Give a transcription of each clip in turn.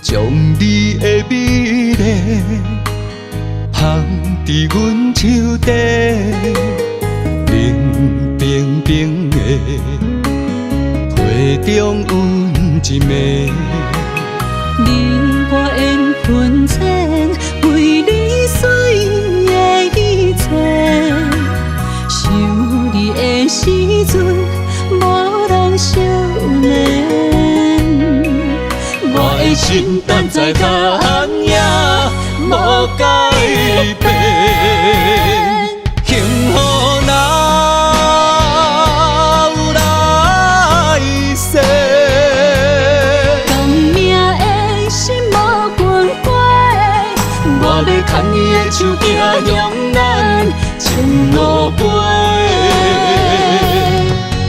将你的美丽放伫阮手底，冰冰冰的皮中温一暝。你我缘分浅，为你随的一切。想你的时阵，无人惜怜。我的心等在甲也无改变，幸福哪有来世？甘命的心无关怀，我要牵你的手行勇敢前路飞。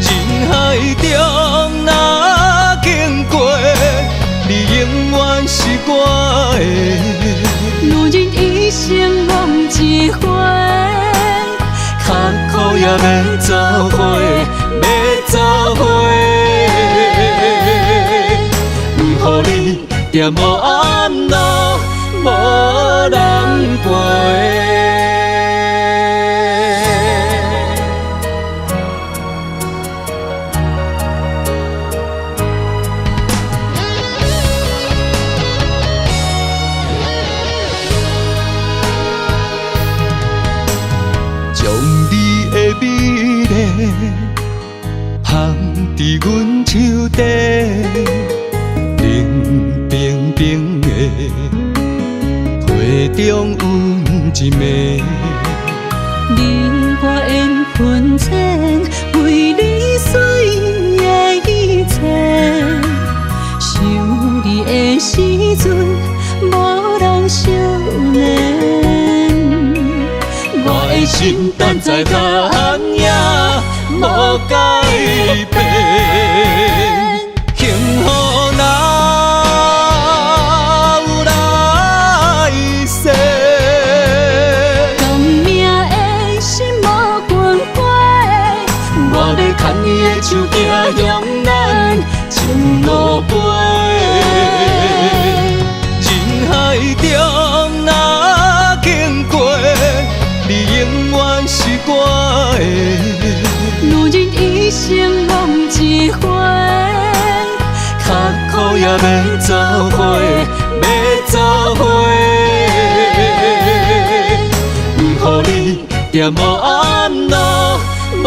人海中若经过，你永远是我的。路人一生梦一回，较苦也要走伙，要走伙。不予你在无暗路，无人陪。将你的美丽放伫阮手底，冰冰冰的皮中温一暝。你我缘分浅，为你随的一切。想你的时阵，无人惜怜。我的心等在甲也无改变，幸福哪有来世？甘命的心无关怀，我要牵你的手行勇敢前路飞。人海中若经过，你永远是我的。路人一生梦一回，较苦也要走伙，要走伙。不予你在无暗路，无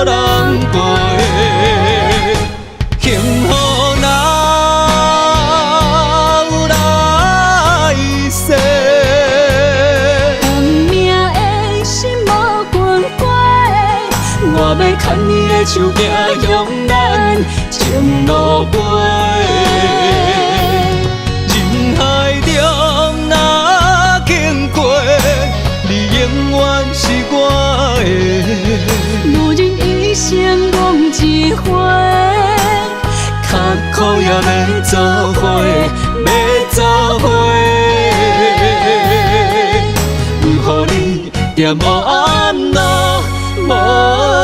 人陪。幸福哪有来世？甘命的心无关怀，我要牵你的手行勇敢前路飞。人海中若经过，你永远是我的。路人一生梦一回，较苦也要走伙，要走伙。不予你在无暗路，无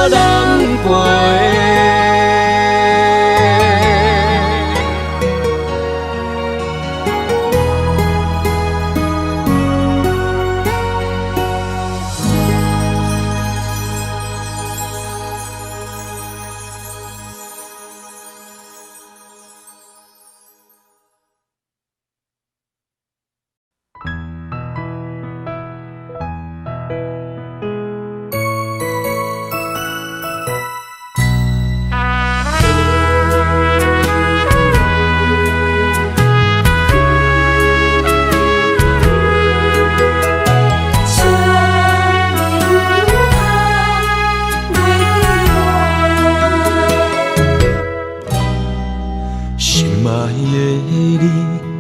人陪。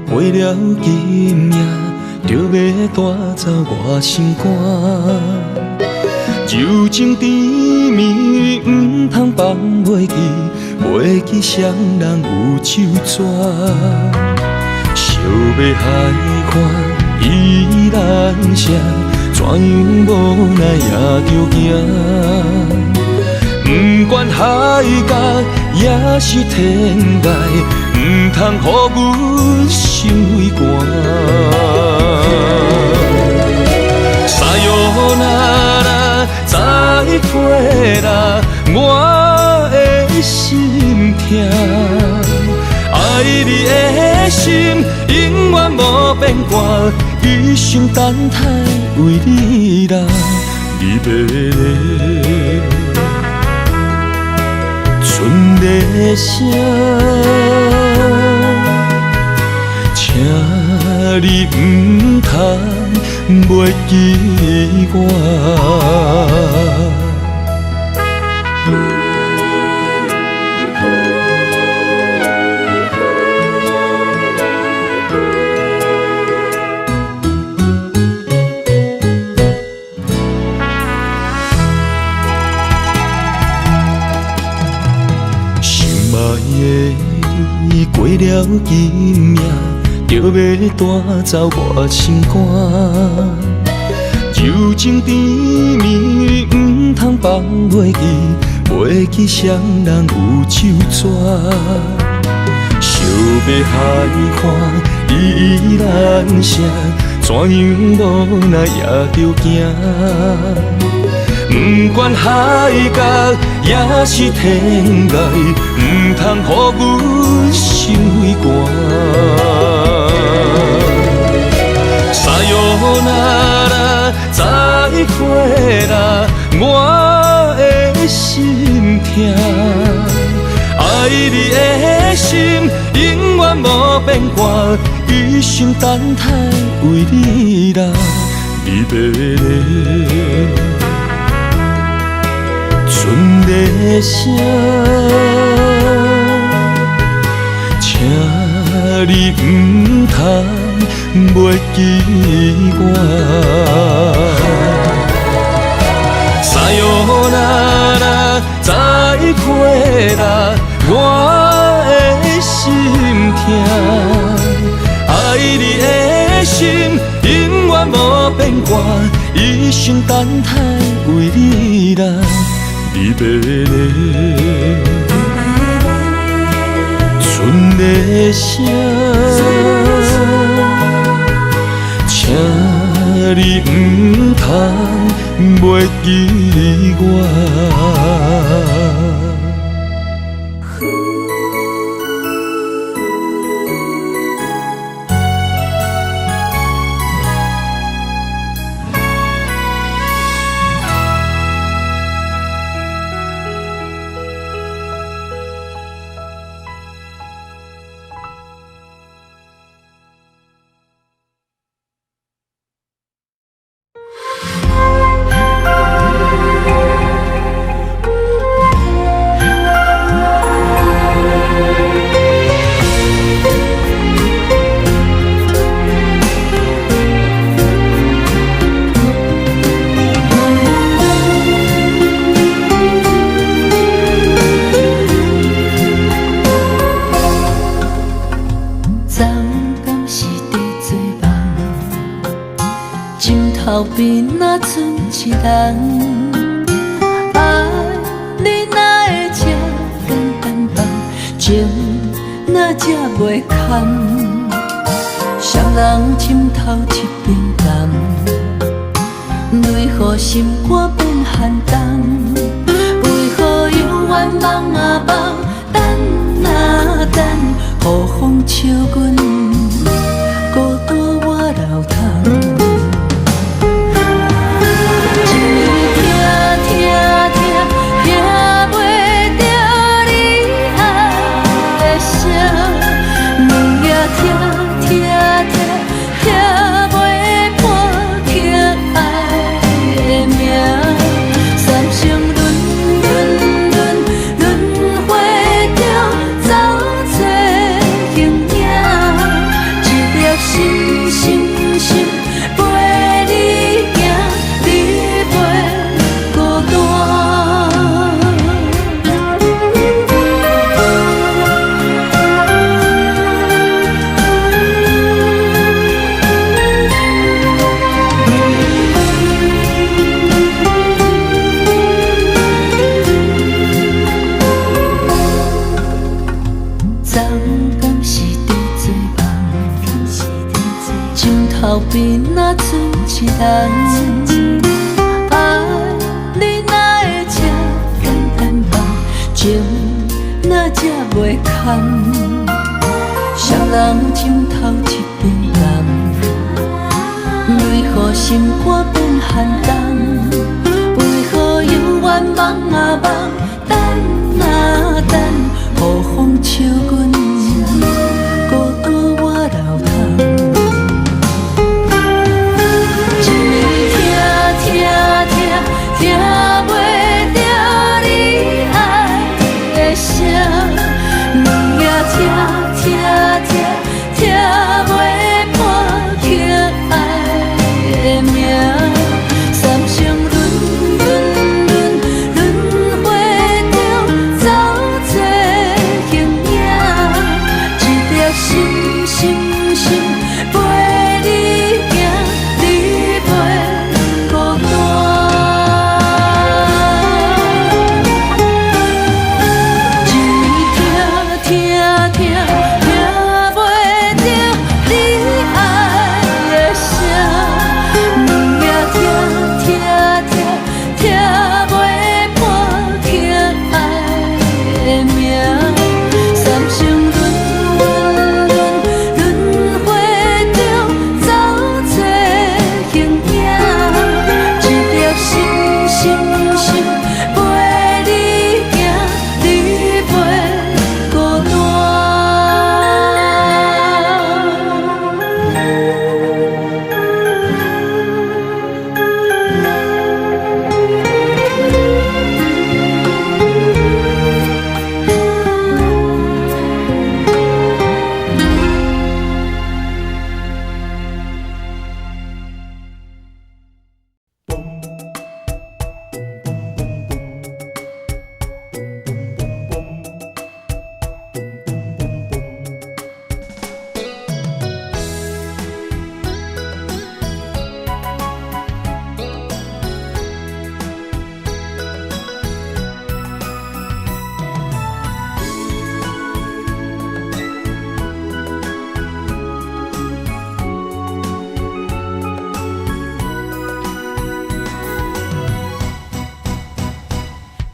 为了今夜，就要带走我心肝。柔情甜蜜，唔通放袂记，袂记双人有手纸。惜要海看依然谁，怎样无奈也着行。不管海角也是天涯，唔通予阮想寒。沙哟那拉，再会啦，我的心痛。爱你的心永远无变卦，一生等待为你啦，你要的剩个啥？请你唔通袂记我。过了今夜，就要带走我心肝。柔情甜蜜，唔通放袂记，袂记双人有手纸。想要海看依然声，怎样无奈也着惊。不管海角也是天涯，唔通予阮心寒。沙哟那拉，再会啦，我的心痛。爱你的心永远无变卦，一生等待为你啦，你要的剩个啥？请你唔通袂记我。沙哟那拉，再会啦，我的心痛。爱你的心永远无变卦，一生等待为你啦，你要的剩个啥？请你唔通袂记我。后边哪剩一人？爱你哪会这简单放，情哪这袂堪？双人枕头一边淡，为何心肝变寒冬？为何永远梦啊梦，等啊等，雨风笑阮孤单我流淌。轮回着走找形影。后边若剩一人，爱你哪会这简单放，情哪这袂堪？双人枕头一边人，为何心肝变寒冬？为何永远梦啊梦，等啊等，雨风笑阮孤单我流淌。一暝听袂着你爱的声，两夜听袂破去爱的名，三生轮回中走做形影，一粒心陪你行，你袂孤单。一暝听袂着你爱的声，两夜听袂破去爱的名，三生轮回中走做形影，一粒心陪你行，你袂孤单。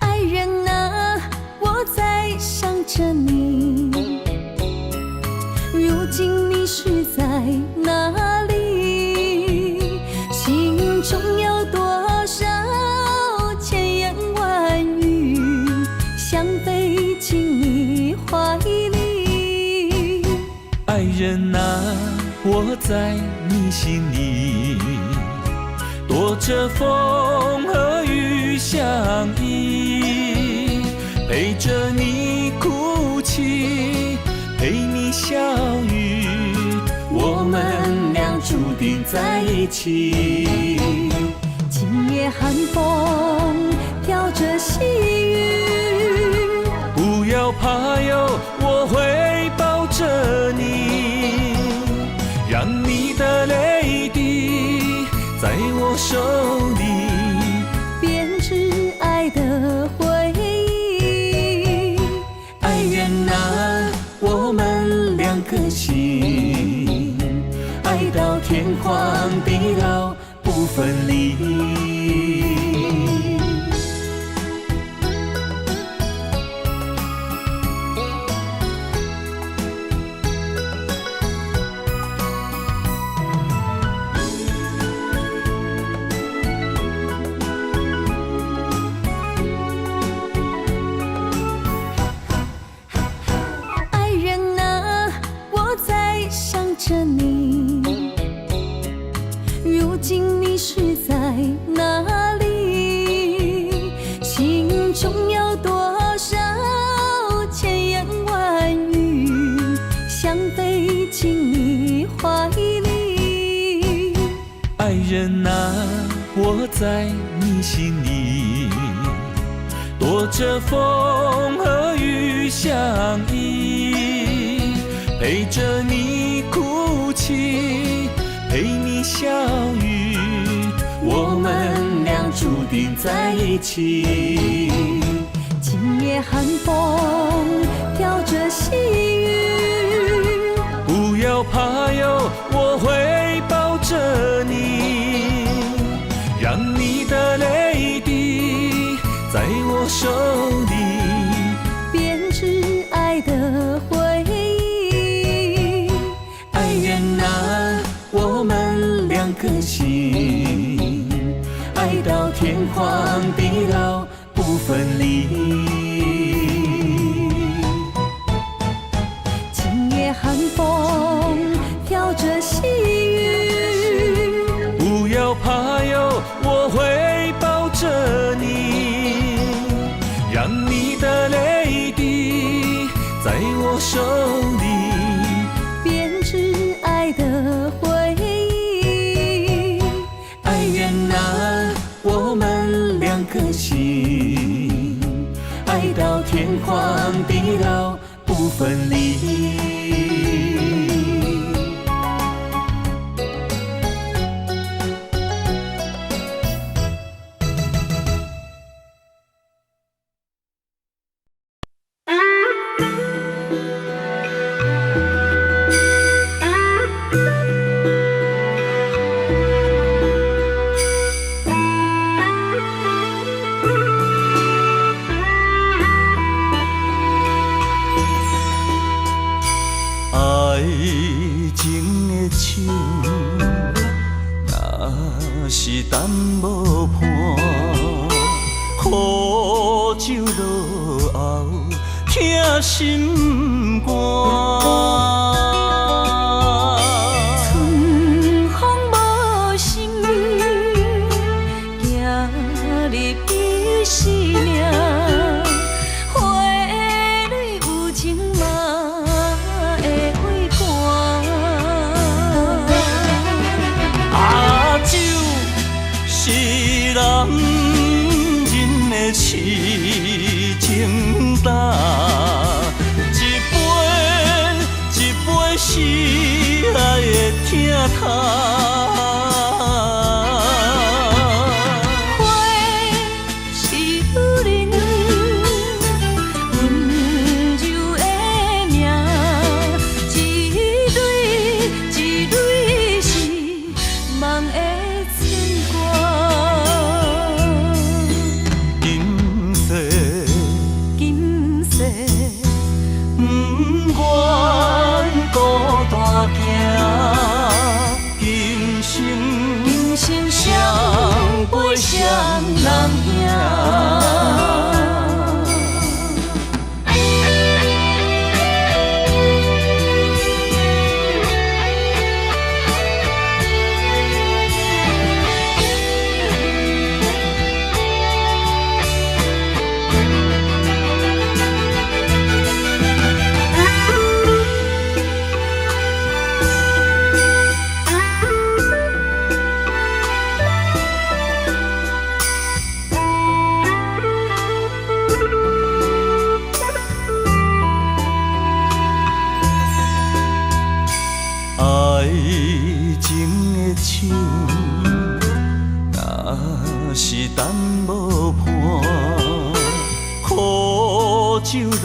爱人啊，我在想着你，如今你是在哪里？心中有多少千言万语，想飞进你怀里。爱人啊，我在你心里，躲着风和雨相依，陪着你哭泣，陪你笑语，我们俩注定在一起。今夜寒风飘着细雨，不要怕哟，我会抱着你，让你的泪滴在我手里编织爱的回忆。爱人啊，我们两颗心，爱到天荒地老不分离。爱人啊，我在想着你，如今你是在哪里？心中有多少千言万语，想飞进你怀里。爱人啊，我在你心里，躲着风和雨相依，陪着你哭泣，陪你笑语，我们俩注定在一起。今夜寒风飘着细雨，不要怕哟，我会抱着手里，编织爱的回忆。爱愿拿我们两颗心，爱到天荒地老不分离。今夜寒风飘着细雨，不要怕哟，我会抱着你，让你的泪滴在我手里，编织爱的回忆。爱愿拿我们两颗心，爱到天荒地老不分离。爱情的手，若是等无伴，苦酒落后，疼心肝。春风无心，行入伊生命。花蕊有情嘛会会寒。啊，酒是男人的痴情胆，一杯一杯是爱的疼痛。花是女人温柔的名，一蕊一蕊是梦的牵挂。今世今世不愿孤单行，今生今生相陪相人行。爱情的手，若是等无伴，苦酒落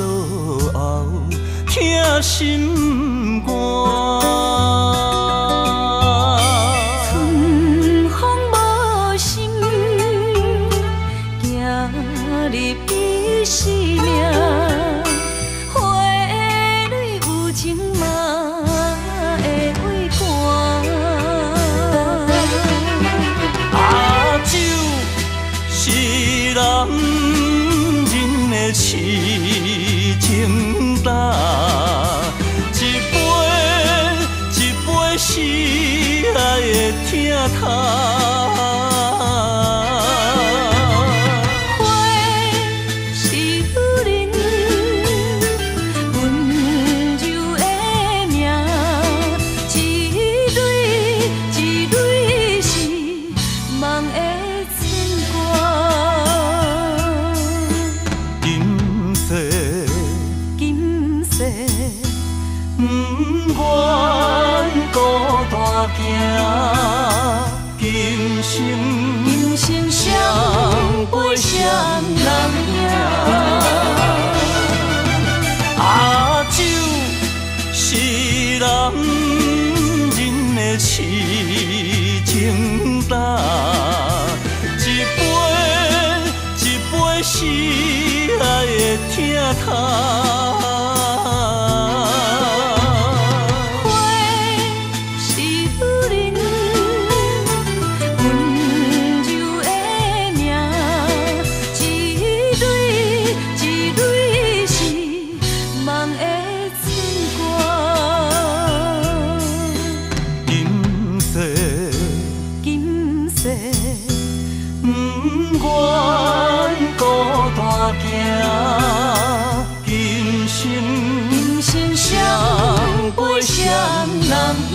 后，疼心肝。春风无心，行入伊生命。花蕊有情嘛会会寒。啊，酒是男人的痴情胆，一杯一杯是爱的疼痛。花是女人温柔的名，一蕊一蕊是梦的牵挂。今世今世不愿孤单行，今生今生相陪相人行。啊，酒是男人的痴情胆，一杯一杯是疼痛。花是女人温柔的名，一蕊一蕊是梦的春光。今世今世不愿孤单行，今生今生双陪双人行。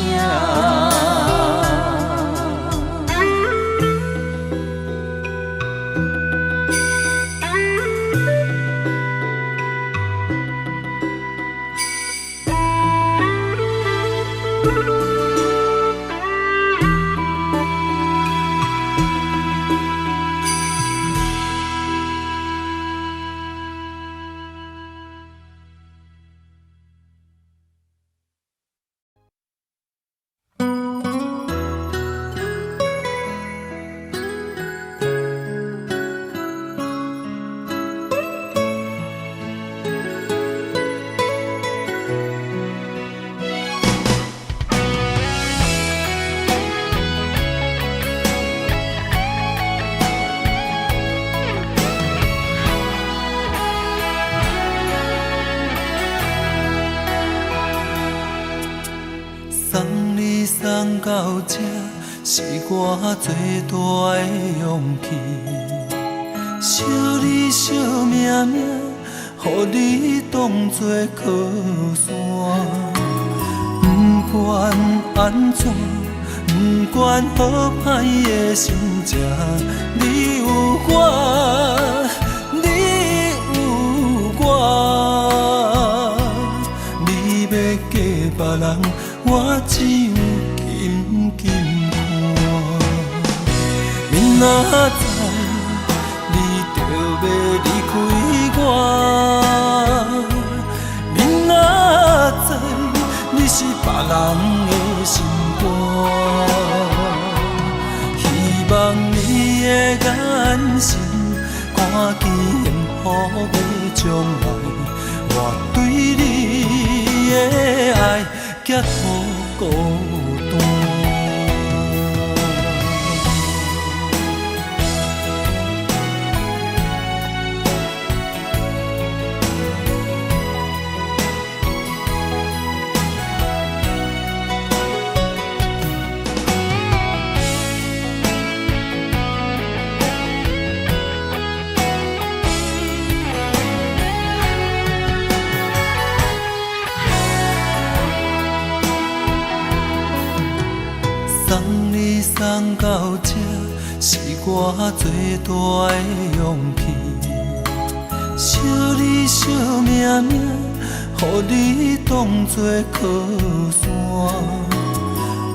送你送到这，是我最大的勇气。惜你惜命命，予你当作靠山。不管安怎，不管好歹的心情，你有我，你有我。你要嫁别人，我只有紧紧看。明仔载你就要离开我，明仔载你是别人的心肝。希望你的眼神看见幸福的将来，我对你的爱结好孤单。送你送到这，是我最大的勇气。惜你惜命命，予你当作靠山。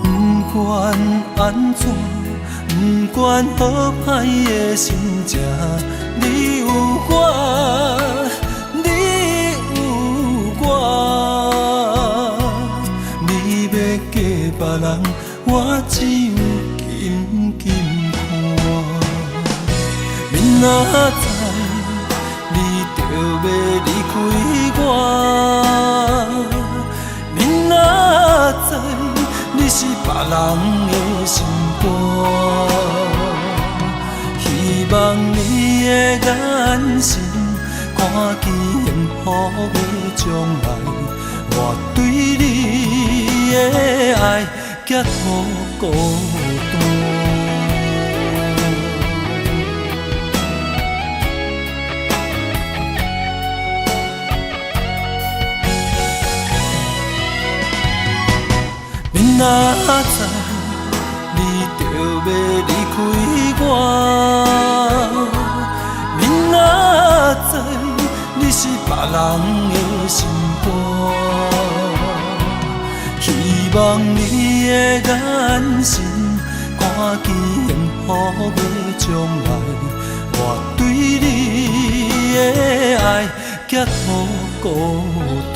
不管安怎，不管好歹的心情，你有我，你有我。你要嫁别人，我只有紧紧看。明仔载你就要离开我，明仔载你是别人的心肝。希望你的眼神看见幸福的将来，我对你的爱结好孤单。明仔载你就要离开我，明仔载你是别人的心肝。希望你的眼神看见幸福的将来，我对你的爱结好孤单。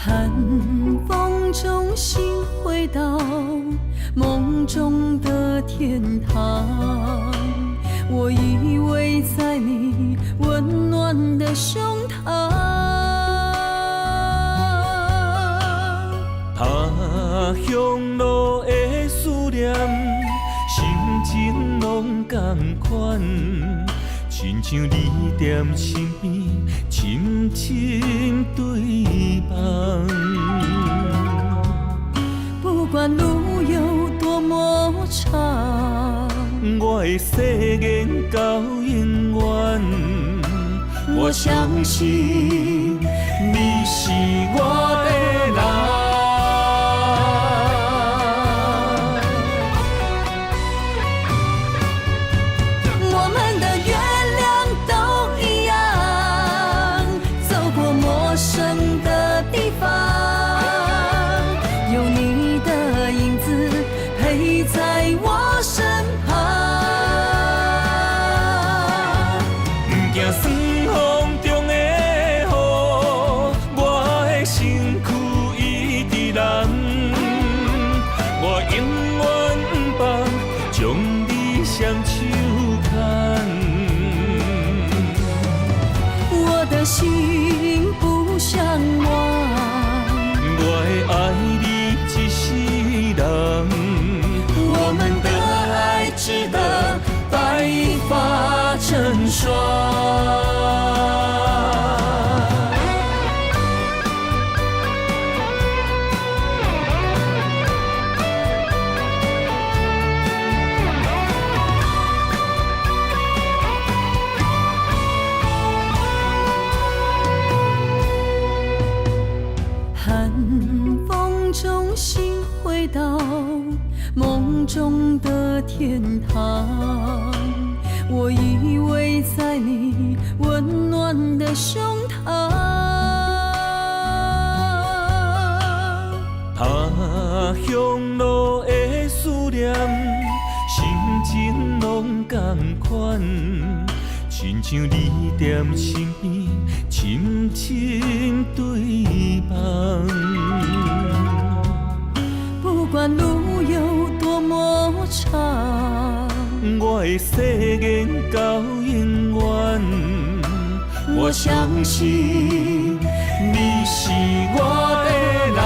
寒风中心回到梦中的天堂，我依偎在你温暖的胸膛。他乡路的思念，心情拢同款，亲像你踮身边，深深对望。不管路有多么长，我的誓言到永远。我相信你是我的人。我们的月亮都一样，走过陌生的地方，有你的影子陪在我身旁。不惊酸风中的雨，我的身躯一直蓝。我永远不放，将你双手牵。我的心不想忘，我会爱你一世人。我们的爱值得白发成霜。寒风中心回到梦中的天堂，我依偎在你温暖的胸膛。他乡路的思念，心情拢同款，亲像你踮身边，深深对望。不管路有多么长，我的誓言到永远。我相信你是我的人。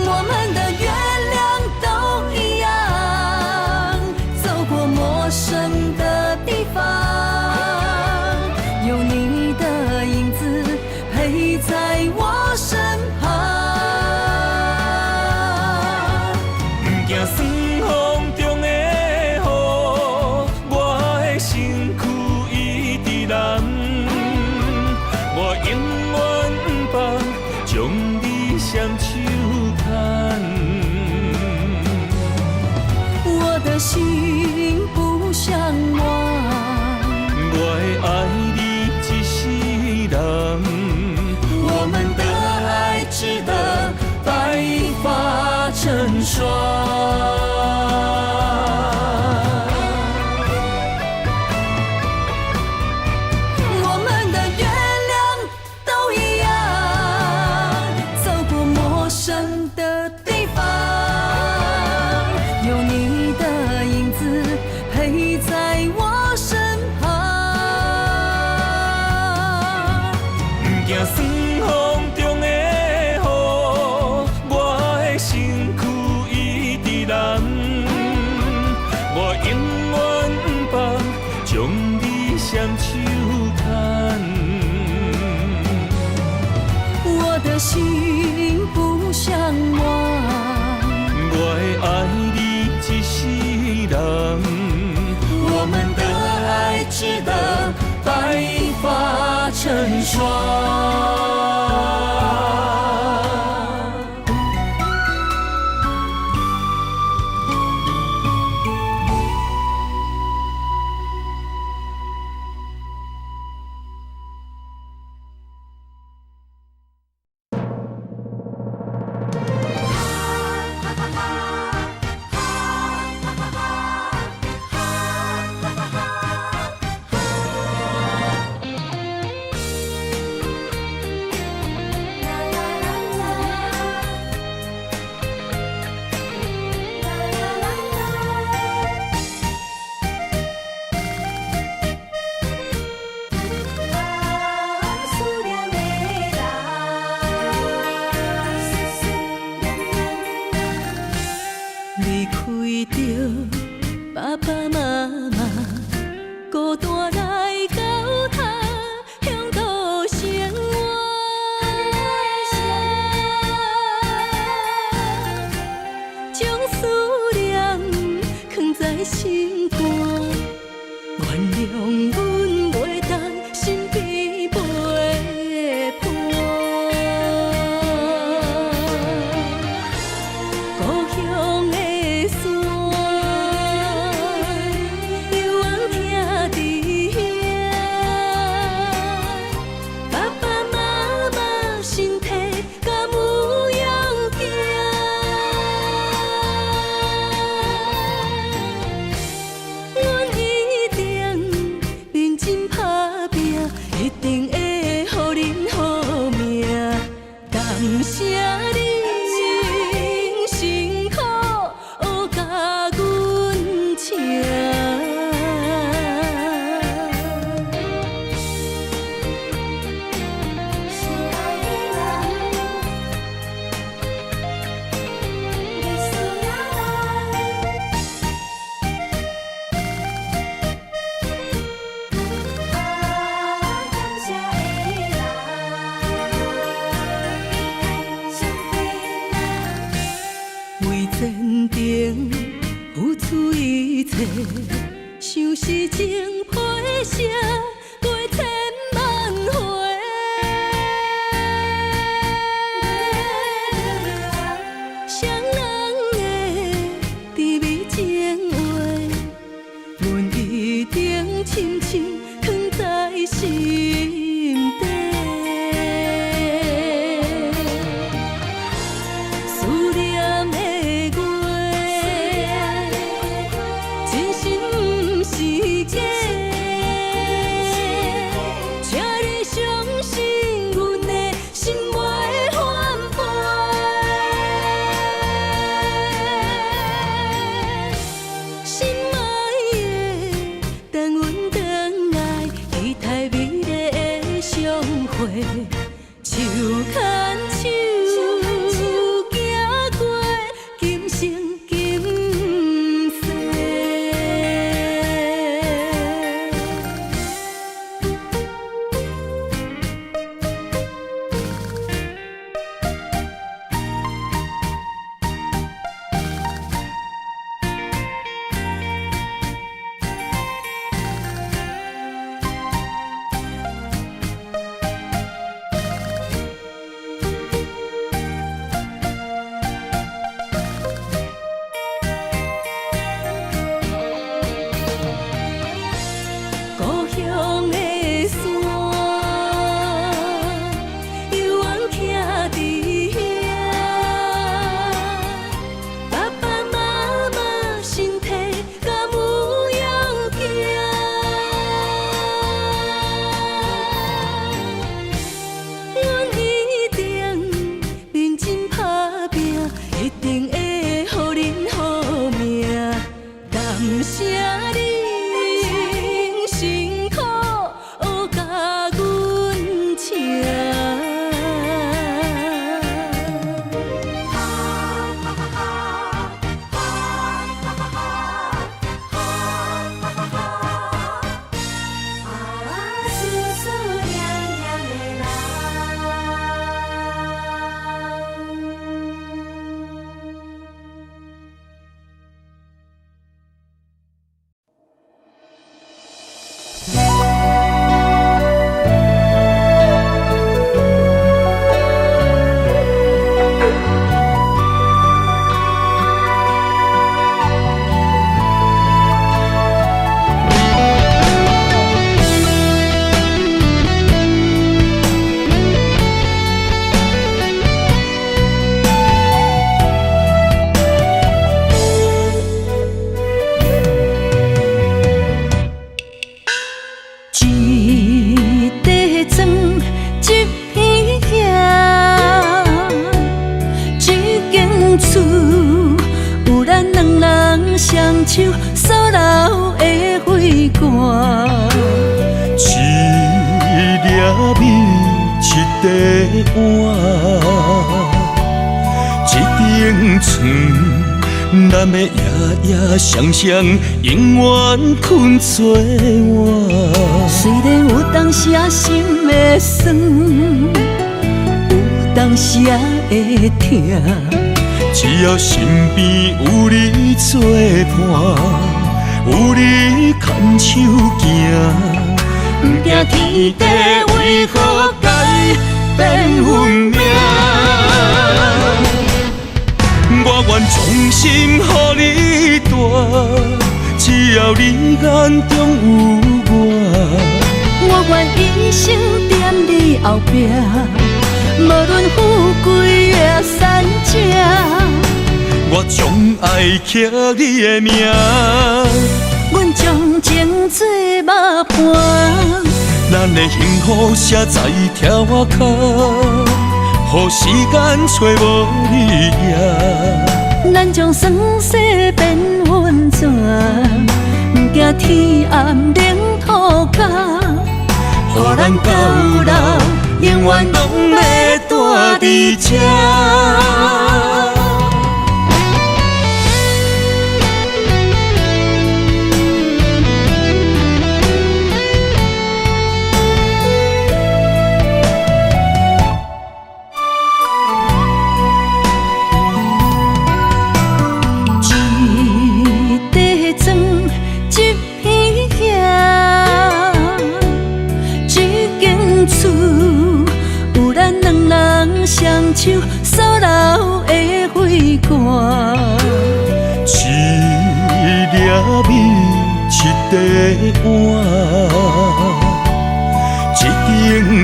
我们的月亮都一样，走过陌生的地方，有你的影子陪在我身旁。不惊酸风中的雨，我的身躯一直蓝。我永远不放，将你双手牵。我的心不想忘，我会爱你一世人。我们的爱值得白发成霜。我们的月亮都一样，走过陌生的地方，有你的影子陪在我身旁。不惊酸风中的雨，我的身躯一直蓝。我永远不放，将你双手牵。我的心不想忘，我会爱你一世人。我们的爱值得离开着爸爸妈妈，孤单来到他乡土生活，将思念藏在心肝，原谅阮袂当身边陪伴。故乡的山，犹原徛伫遐，爸爸妈妈身体甲模样行。阮一定认真打拼，一定会予恁好命。感谢恁辛苦，学甲阮请。为坚定付出一切，像是情批写过千万回。双人的甜蜜情话，阮一定深深藏在心底。思念的话，真心不是假，请你相信阮的心袂反背。心爱的，等阮回来，期待美丽的相会，手牵手。行过今生今世。故乡的山，犹原徛伫遐，爸爸妈妈身体甲模样行。阮一定认真打拼，一定会予恁好命。感谢恁辛苦，学甲阮请。思思念念的人。一块砖，一片叶，一间厝，有咱两人双手所流的花汗。一粒米，一块碗，一顶床，咱的夜夜双双，永远困做我。虽然有当时啊心会酸，有当时啊会痛，只要身边有你作伴，有你牵手行。不惊天地为何改变运命？我愿衷心予你带，只要你眼中有我。我愿一生踮你后壁，无论富贵也善者。我将爱刻你的名，阮将情做肉伴。咱的幸福写在条脚，予时间找无你影。咱将酸涩变温泉，不惊天暗冷土脚。予咱到老，永远拢要住伫这。双手所留的花冠，一粒米，一块碗，一顶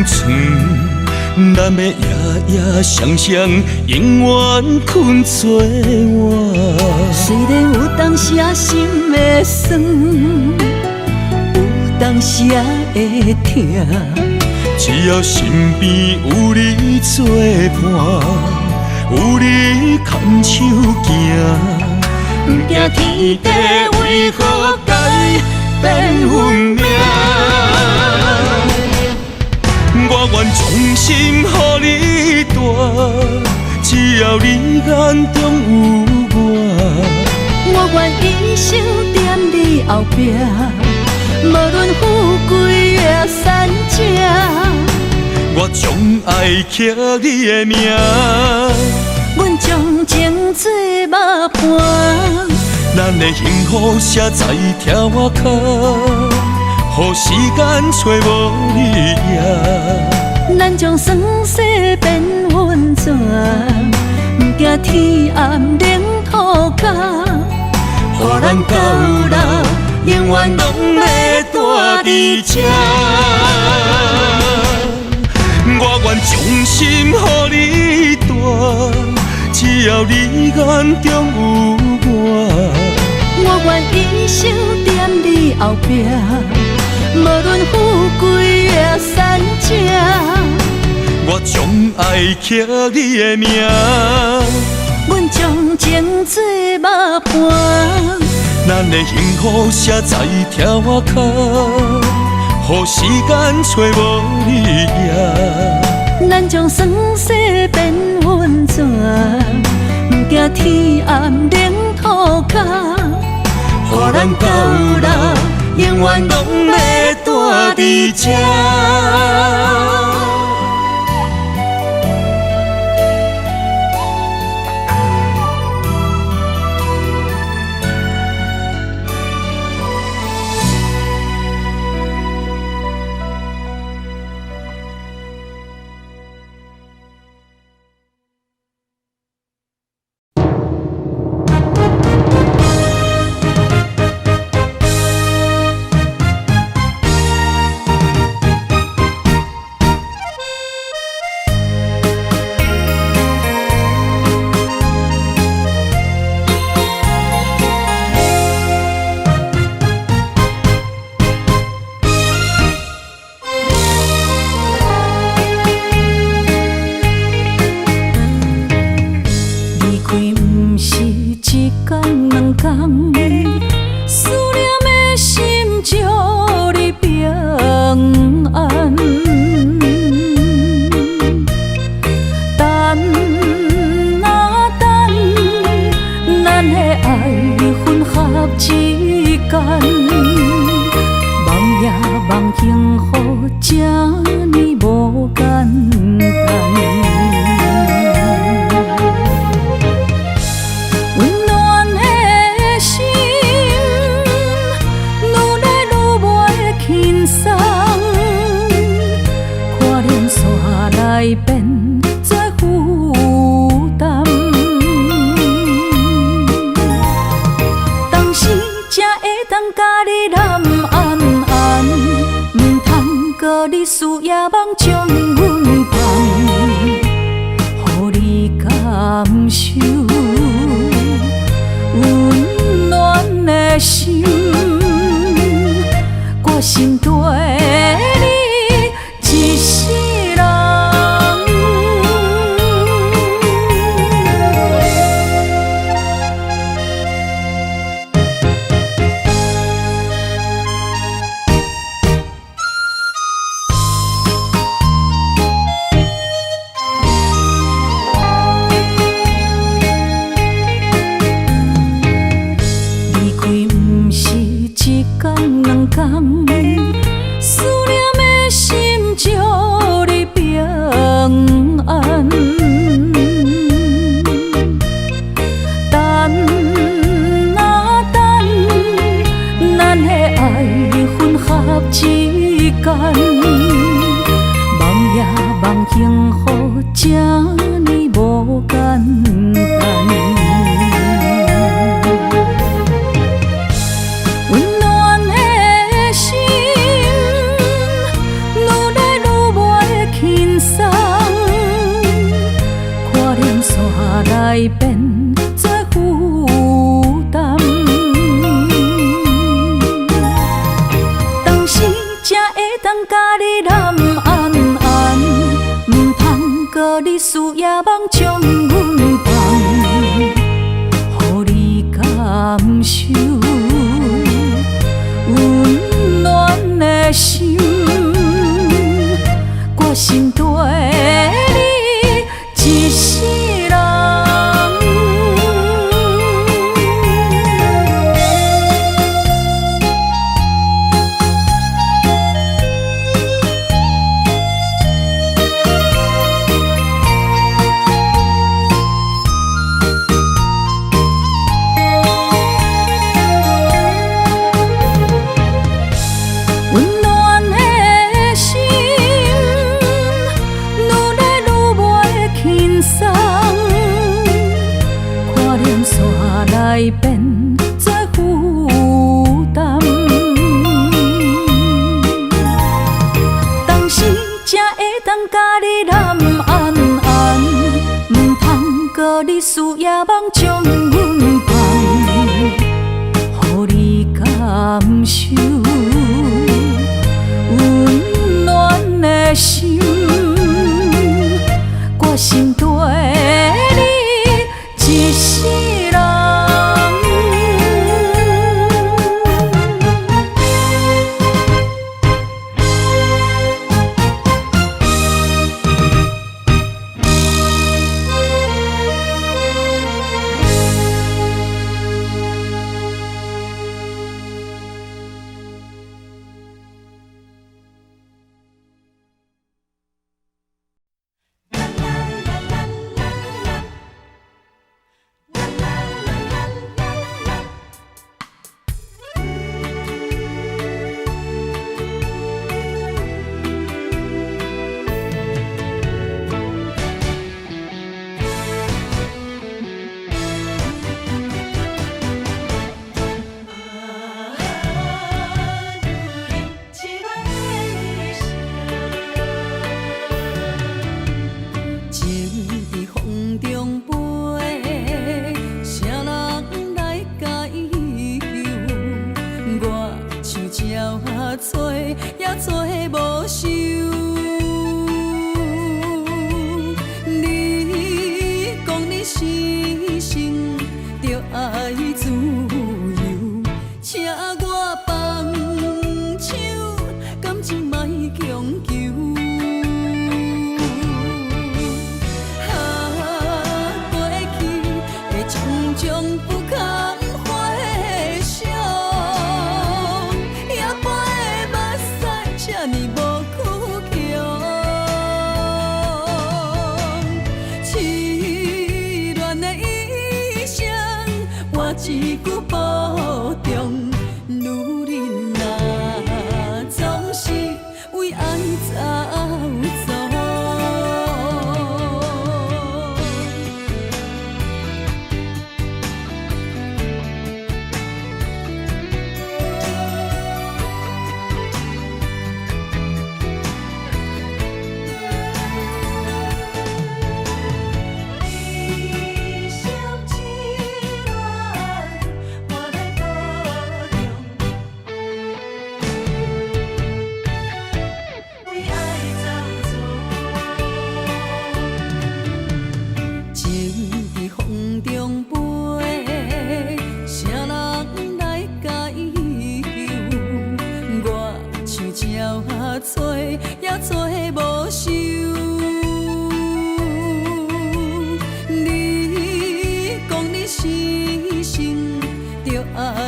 床，咱的夜夜双双，永远困做我。虽然有当时啊心会酸，有当时啊会痛。只要身边有你作伴，有你牵手行，不惊天地为何改变运命。我愿衷心予你带，只要你眼中有我。我愿一生踮你后壁，无论富贵也善者。我将爱刻你的名，阮将情做肉伴。咱的幸福写在条脚，予时间找无你影。咱将酸涩变温泉，不惊天暗冷土脚。予咱到老，永远拢要住伫这。我愿衷心予你带，只要你眼中有我。我愿一生踮你后壁，无论富贵也善者。我将爱刻你的名，阮将情做肉伴。咱的幸福写在条脚，予时间找无你影。咱将酸涩变温泉，不惊天暗冷土脚。予咱到老，永远拢要住伫这。之间，梦也梦幸福，这呢无简单。温暖的心，愈来愈袂轻松，看连线来变做负担。当时才会当甲你揽安安，唔通搁你输也梦将阮放，予你感受温暖的心，我心对你一世人。离开不是一天两天，思念的心祝你平安。等啊等，咱的爱混合之间，梦也梦幸福，这呢无简单。温暖的心，愈来愈袂轻松，看连线来变做负担。当时才会当甲你揽安安，唔通搁你输也梦将阮放，予你感受温暖的心，我心对你一世人。温暖的心，愈来愈袂轻松，看连线来变做负担。当时才会当甲你揽安安，唔通搁你输也梦将阮放，予你感受温暖的心，我心对你一世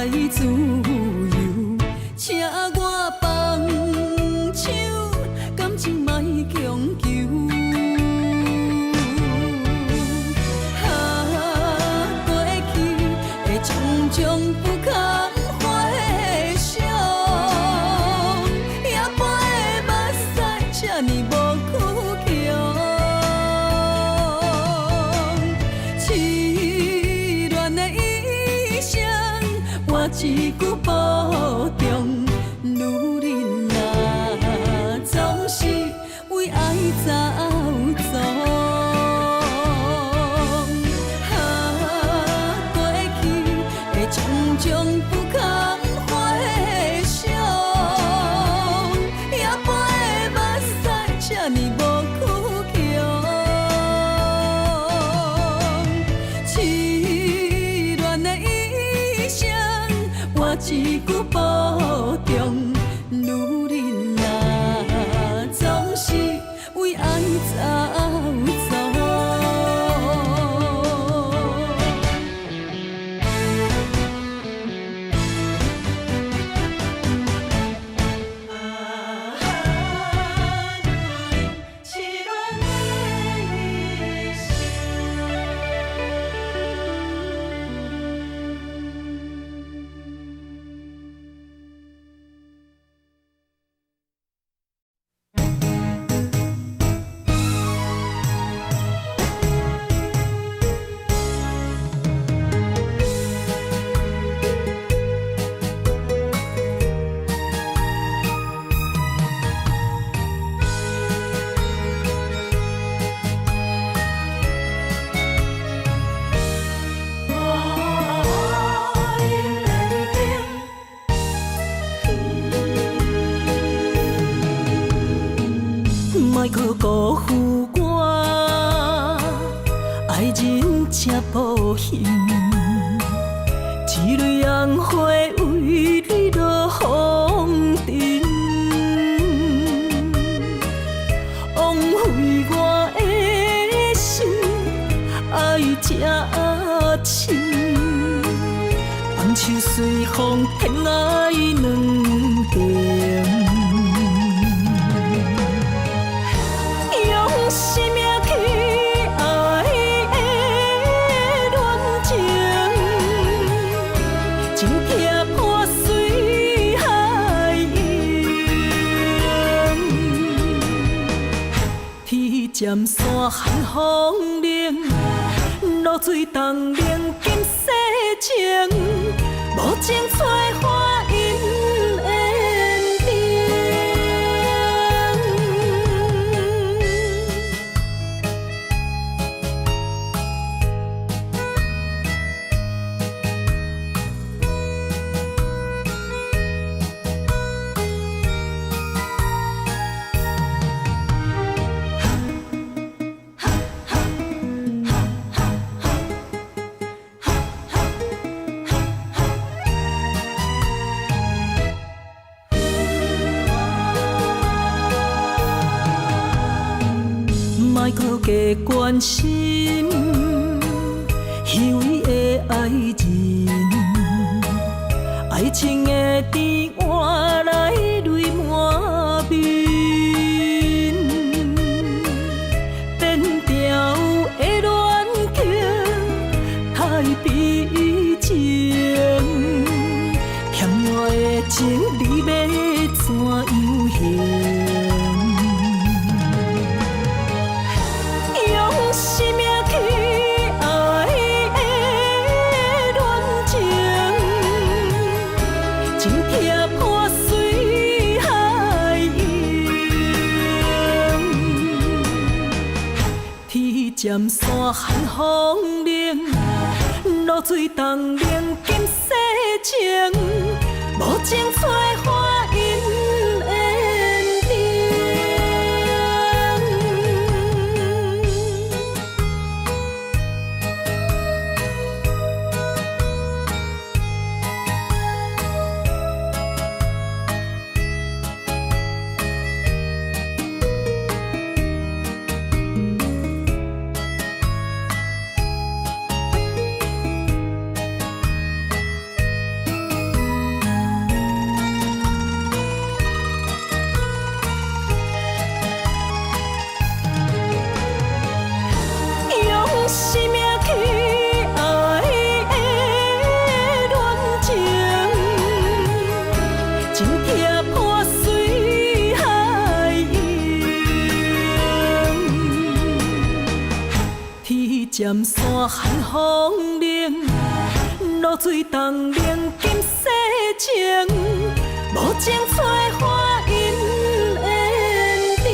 爱自由，请我放手，感情莫强求。过去的种种不堪回首，也飞的目屎这呢无苦强。痴恋的意声，我一句保重。女人啊，总是为爱走总。过去的种种不堪回首，也飞的目屎这呢无苦强。痴恋的意声，我一句保重。女人啊，总是为爱走总。莫去辜负我，爱人正保险，一蕊红花为你落风尘，枉费我的心，爱这深，放手随风，偏爱两边。生命去爱的恋情，情拆破随海涌，天渐山寒风冷，露水冻冷金世情，无情催花因缘定。莫搁加关心虚伪的爱人，爱情的甜换来泪满面，变调的恋曲太悲情，欠我的情你要怎样还？生命去爱的恋情，情拆破随海涌，天渐山寒风冷，露水冻冷金世情，无情催花因缘定。闪闪寒风冷，露水东冷金世情，无情催花因缘定。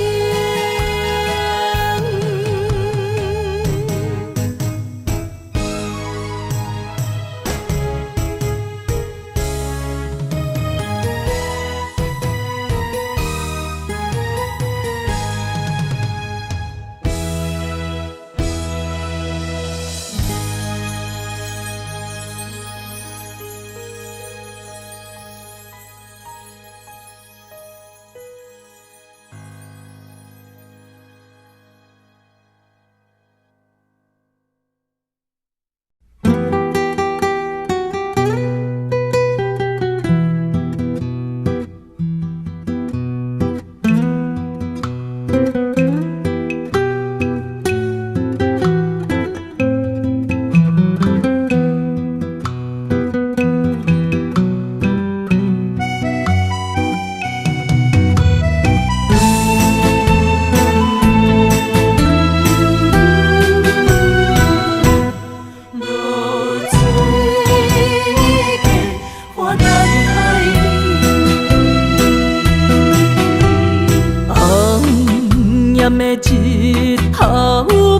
日头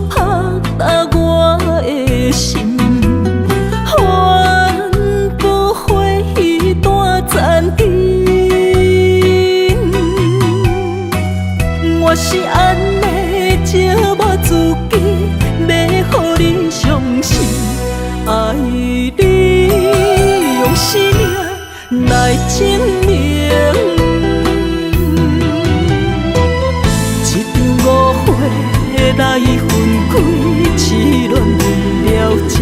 拍打我的心，翻过花彼段残阵。我是安尼寂寞自己，要予你相信，爱你用生命来证明。来分开，痴恋为了情，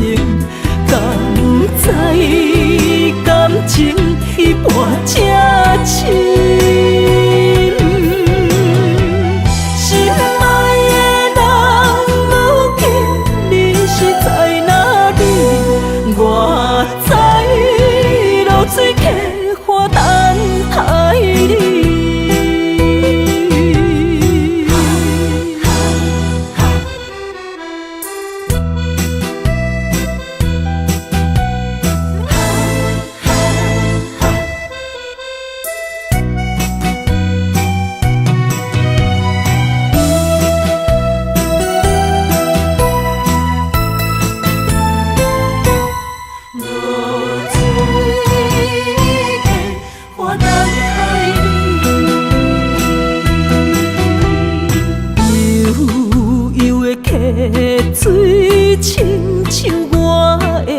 敢知感情一半才深。心爱的人，如今你是在哪里？我在流水客花等待你。水亲像我的泪，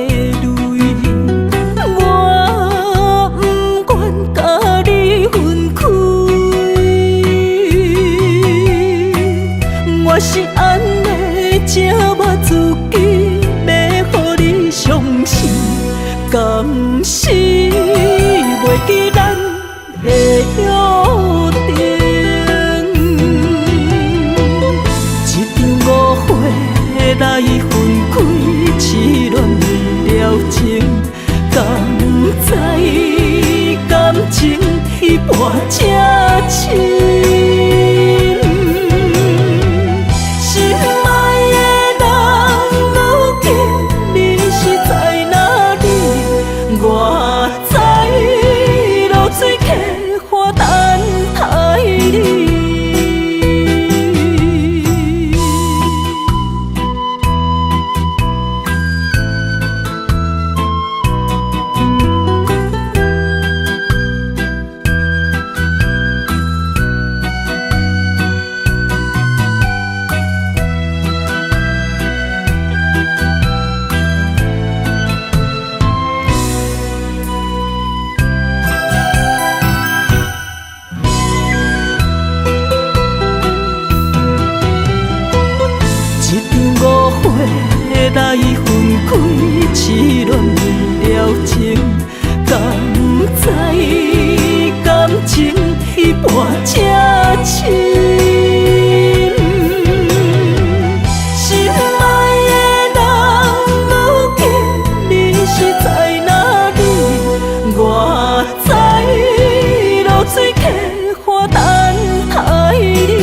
我不愿甲你分开。我是安尼寂寞自己，要予你相信，甘是袂记咱的约定。来分开，痴恋为了情，敢知感情一半才深。心爱的人，如今你是在哪里？我在流水客花等待你。来分开，痴恋为了情，敢知感情一半才深。心爱的人，如今你是在哪里？我在流水客花等待你。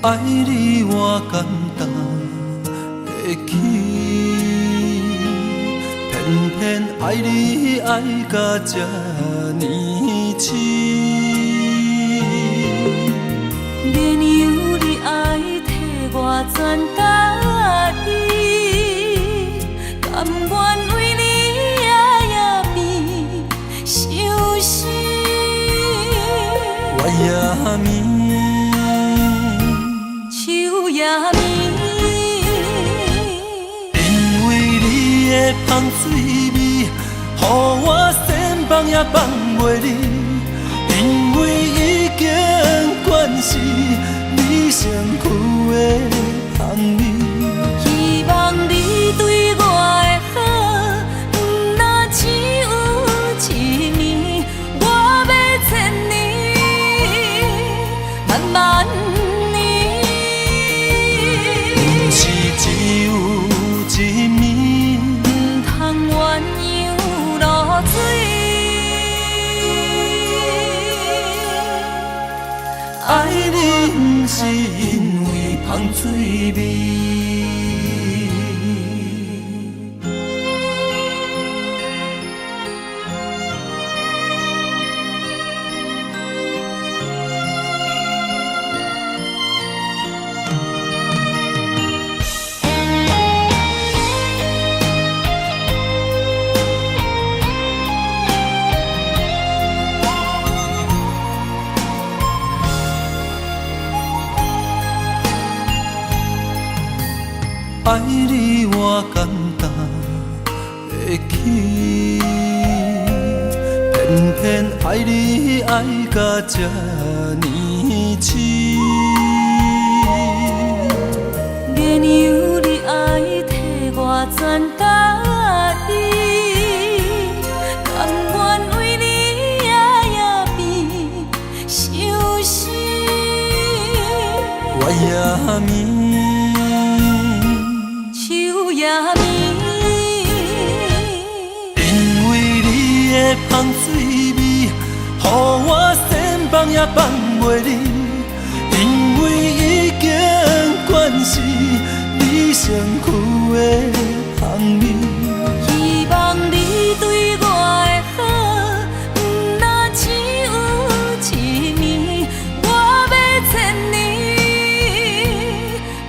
爱你我简单会起，偏偏爱你爱到这呢深。原由你爱替我全答应，甘愿为你夜变伤心。我也眠。手也眠，因为你的香水味，予我先放也放袂离。因为已经惯是你身躯的香味，希望你对我的好，不若只有一年，我要千年，慢慢。只有一暝，不通鸳鸯落水。爱你不是因为香水味。爱你我简单会起，偏偏爱你爱到这呢深。原由你爱替我全答应，甘愿为你夜变伤心。我也眠。也眠，因为你的香水味，予我先放也放袂离。因为已经惯是你身躯的香味，希望你对我的好，不若只有一年，我要千年，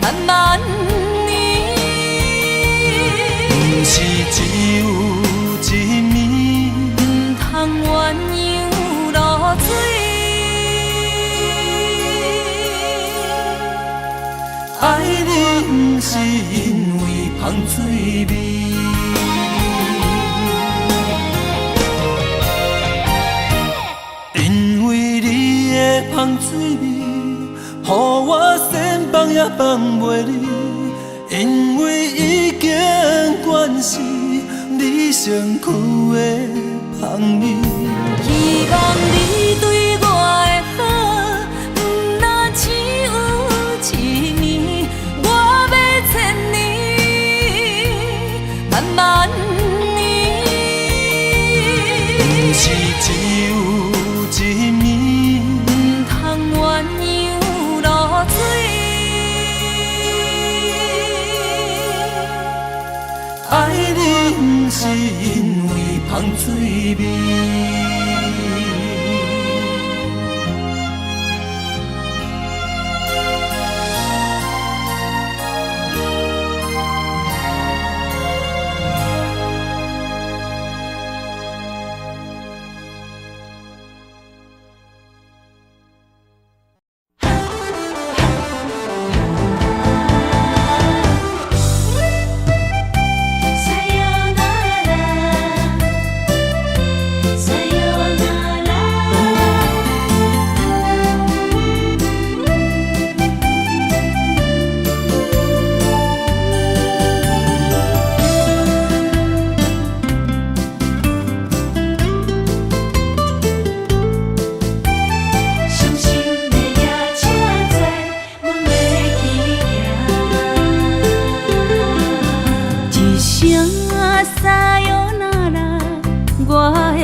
慢慢。是只有一暝，不通鸳鸯落水。爱你不是因为香水味，因为你的香水味，予我先放也放袂离。因为已经惯是你身躯的香味，希望你对我的好，不若只有一年，我要千年，慢慢年。不是只有一暝，不通鸳鸯落水。爱你不是因为香水味。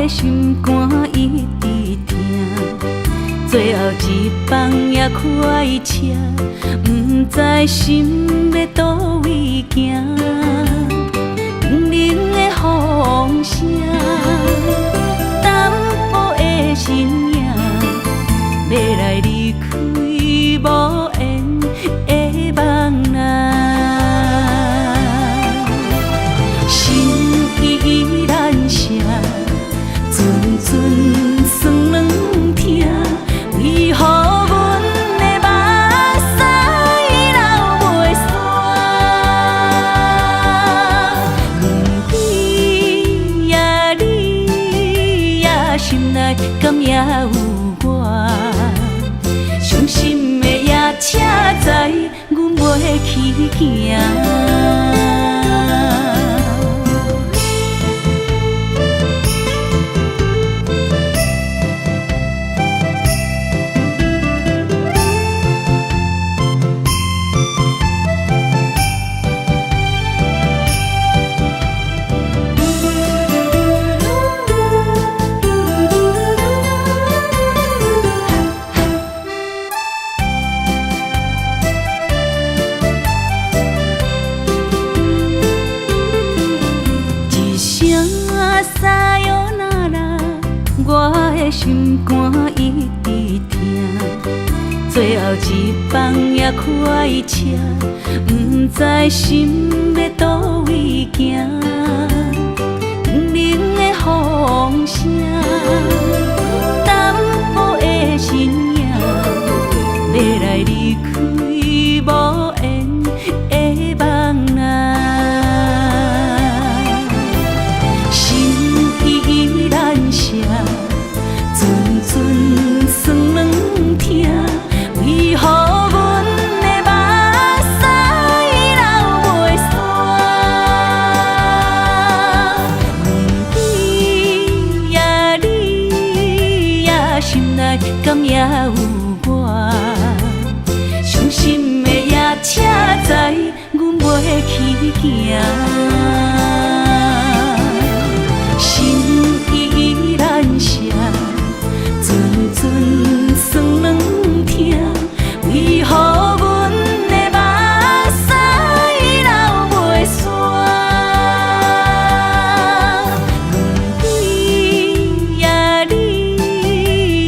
心肝一直疼，最后一班也开车，不知心要倒位行。冷冷的风声，淡薄的身影，要来离开无缘的梦啊。心依然舍，阵阵酸软疼。为何阮的目屎流袂煞？问你呀，你呀，心内敢也有我？伤心的也车载，阮袂去行。我的心肝一直疼，最后一班也开车，不知心要倒位行。冷冷的风声，淡薄的身影，要来离开无缘的梦啊。心依然舍。阵阵酸软疼，为何阮的目屎流袂煞？问你呀，你呀，心内敢也有我？伤心的夜车载，阮袂去行。心依然舍。阵阵酸软疼，为何阮的目屎流袂煞？问你呀，你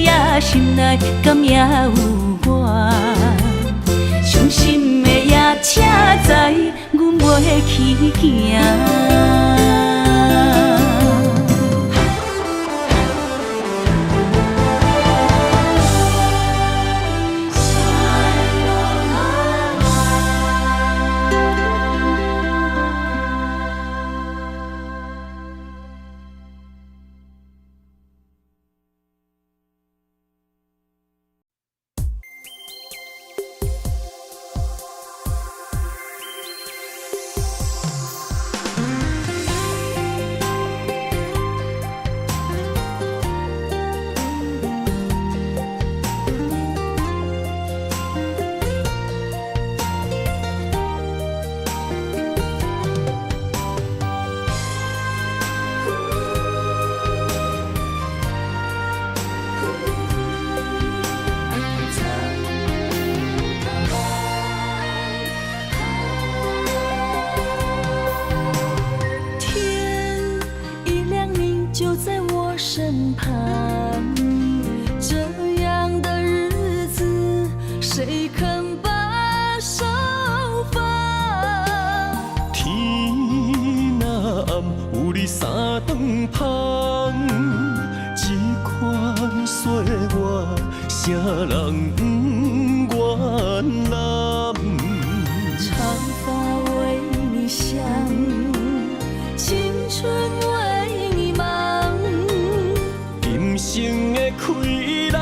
呀，心内敢也有我？伤心的夜车载，阮袂去行。身旁，这样的日子，谁肯把手放？天若暗，有你三顿香，这款岁月，啥人不愿揽？长发为你香，青春为你忙。人生的开朗，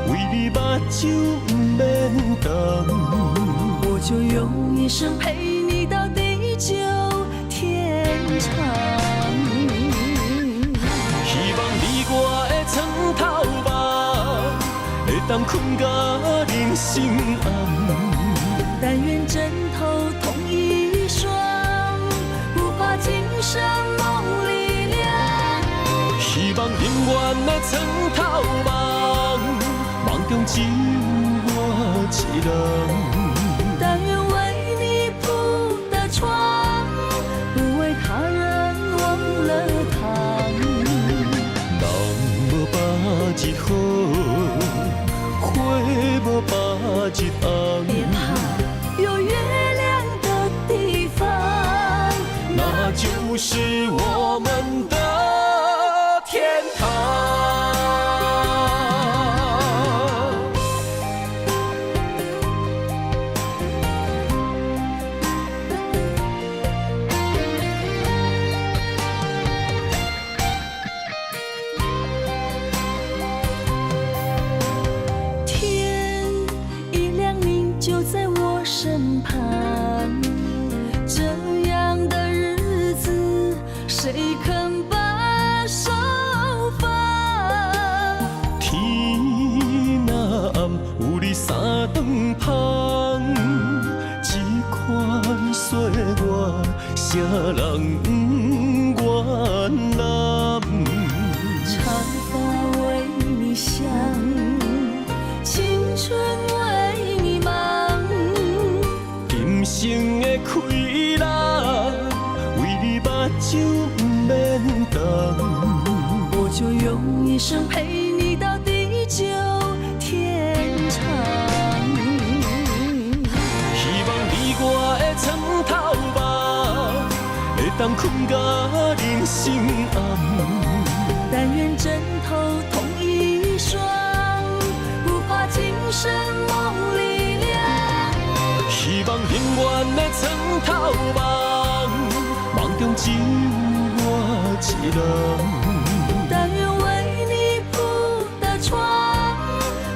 为你目睭不免干。我就用一生陪你到地久天长。希望你我的床头梦，会当困到人生暗。但愿枕头同一双，不怕今生梦里凉。希望永远的床头梦，只有我一人。但愿为你铺的床，不为他人忘了糖。人无百日好，花无百日红。别怕有月亮的地方，那就是我们的天堂。天一亮，你就在我身旁。这样的日子，谁肯把手放？天若暗，有你三顿芳，这款岁月，谁人不愿揽？长发为你香，青春为你忙。今生的快乐，为你目睭不免干。我就用一生陪你到地久天长。希望你我的床头梦，会当困到人生暗。但愿枕头同一双，不怕今生梦里凉。希望永远的床头梦，梦中只有我一人。但愿为你铺的床，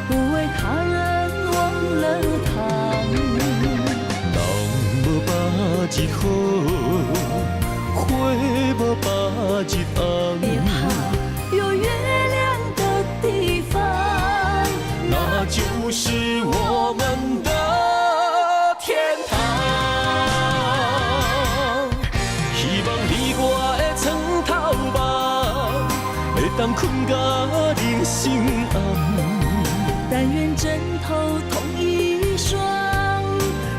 不为他人忘了糖。人无百日好，花无百日红。别怕有月亮的地方，那就是我们的天堂。希望你我的床头梦，会当困到人生暗。但愿枕头同一双，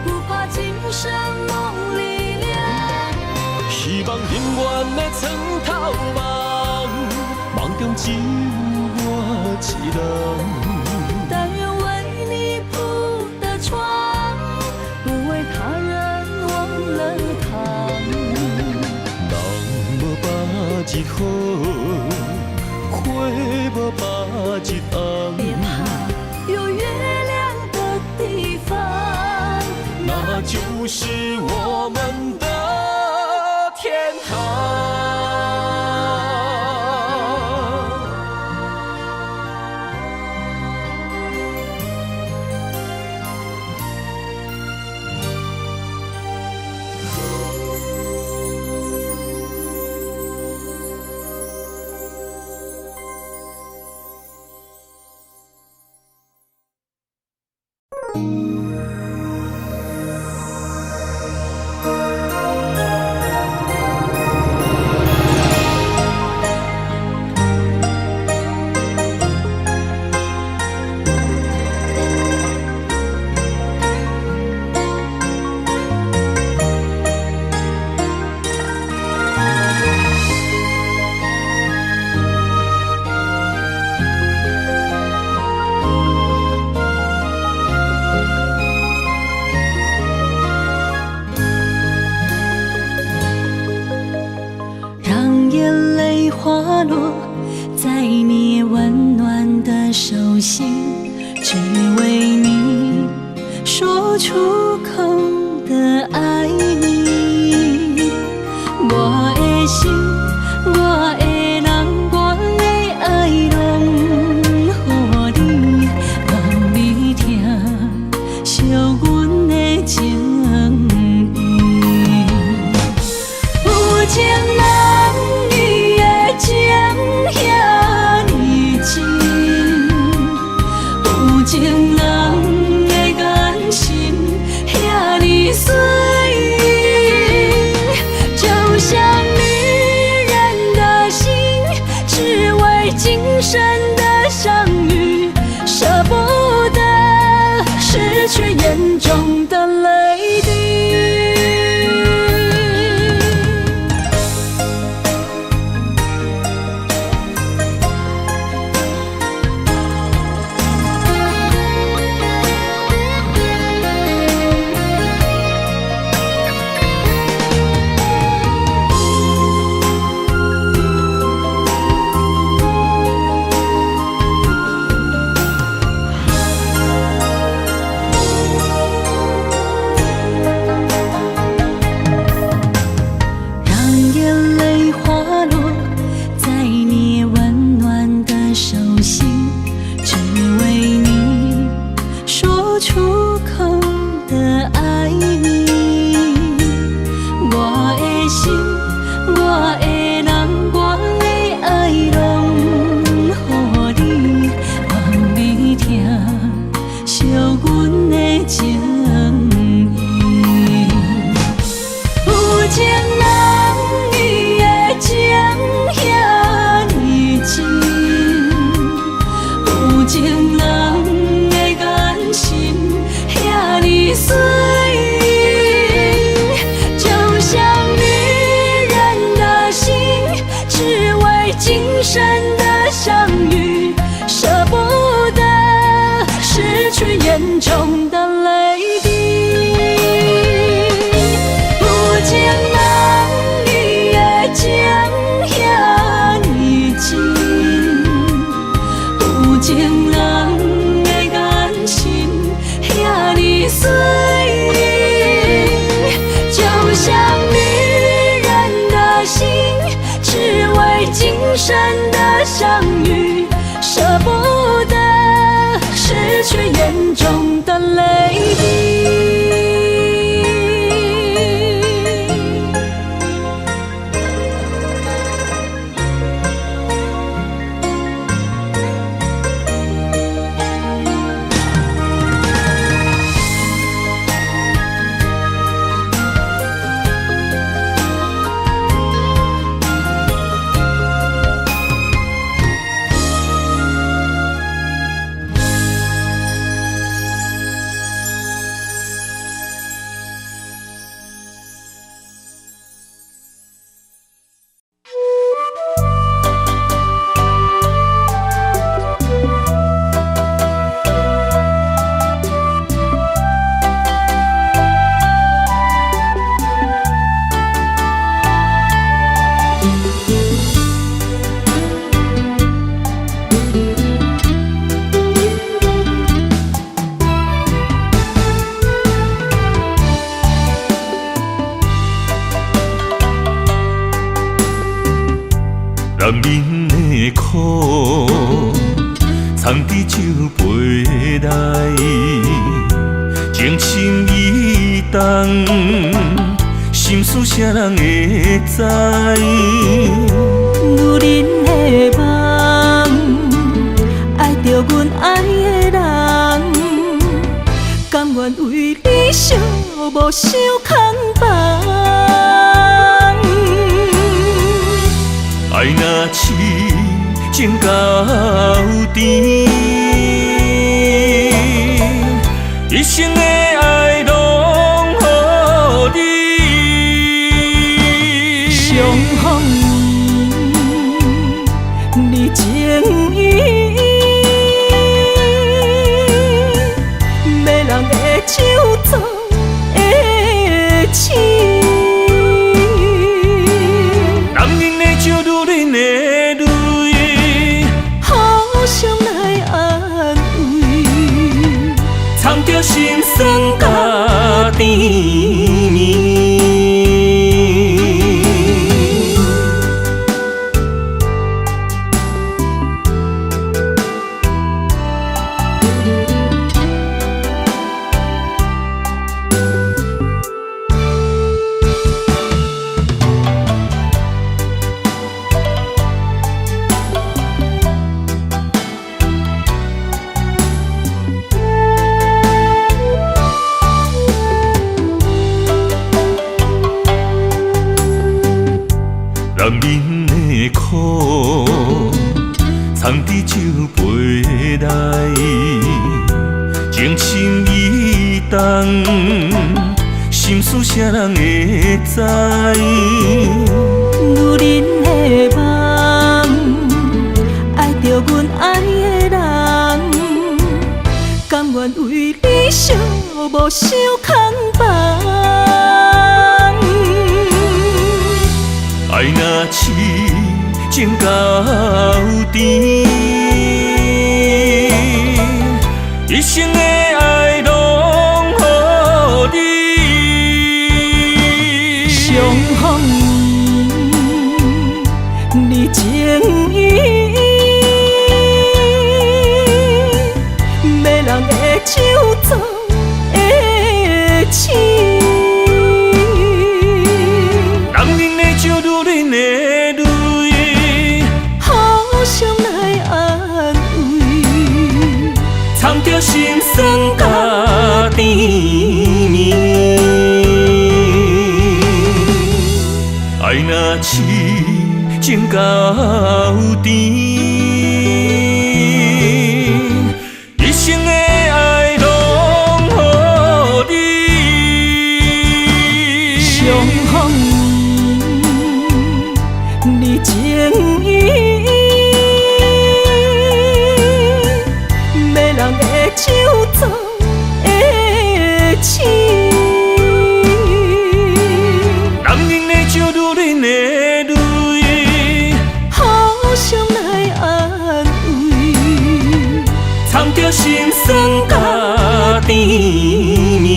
不怕今生梦里凉。希望永远的床头梦，梦中只有我一人。但愿为你铺的床，不为他人忘了糖。人无百日好，花无百日红。别怕有月亮的地方，那就是我们的天堂。让眼泪滑落在你温暖的手心，只为你说出口的爱你。我的心，我的人，我的爱拢予你，望你听惜阮的情意。有情人伊的情遐尼深，有情人男人的苦，藏伫酒杯内，情深意重，心事谁人会知？女人的梦，爱着阮爱的人，甘愿为你寂寞受空房。爱若痴情到底，一生的爱拢予你。相逢你情意，没人会手做的痴。男人的酒，女人的泪，互相来安慰，藏着心酸甲甜蜜。男人的苦，藏伫酒杯内，情深意重，心事谁人会知？女人的梦，爱着阮爱的人，甘愿为你寂寞受空房。爱若痴情到底，一生的爱拢予你。相逢你情意，没人会手做的痴。男人的酒，女人的泪，互相来安慰，藏着心酸甲甜蜜。爱若痴情到底，一生的爱拢予你。相逢你情意，没人会手做的痴。男人的酒，女人的泪，互相来安慰，藏着心酸甲甜蜜。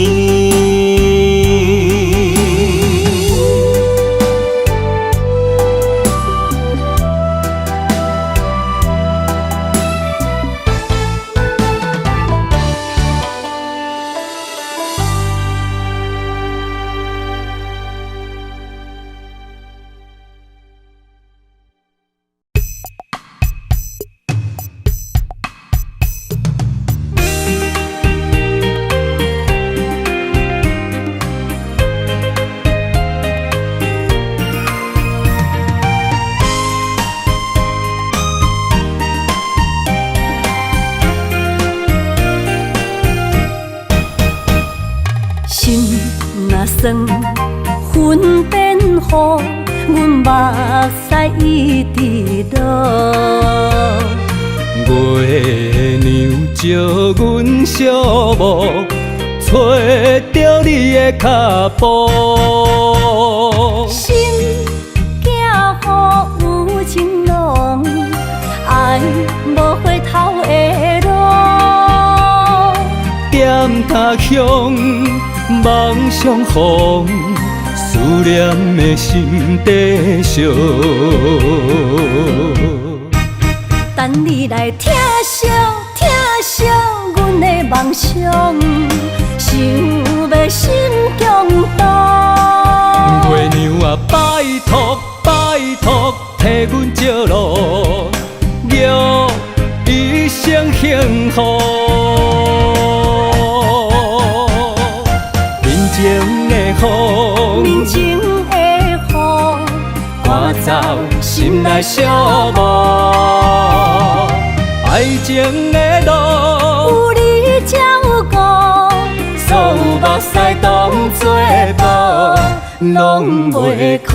心若酸，云变雨，阮目屎一直落。月娘照阮寂寞，找着你的脚步。心行予有情浓，爱无回头的路。点他向梦相逢，思念的心底烧。等你来疼惜疼惜阮的梦想，想要心强大。月娘啊，拜托拜托，替阮照路，祝一生幸福。面前的雨，面前的雨，赶走心内寂寞。爱情的路，有你才有我，所有目屎当作宝，拢袂苦。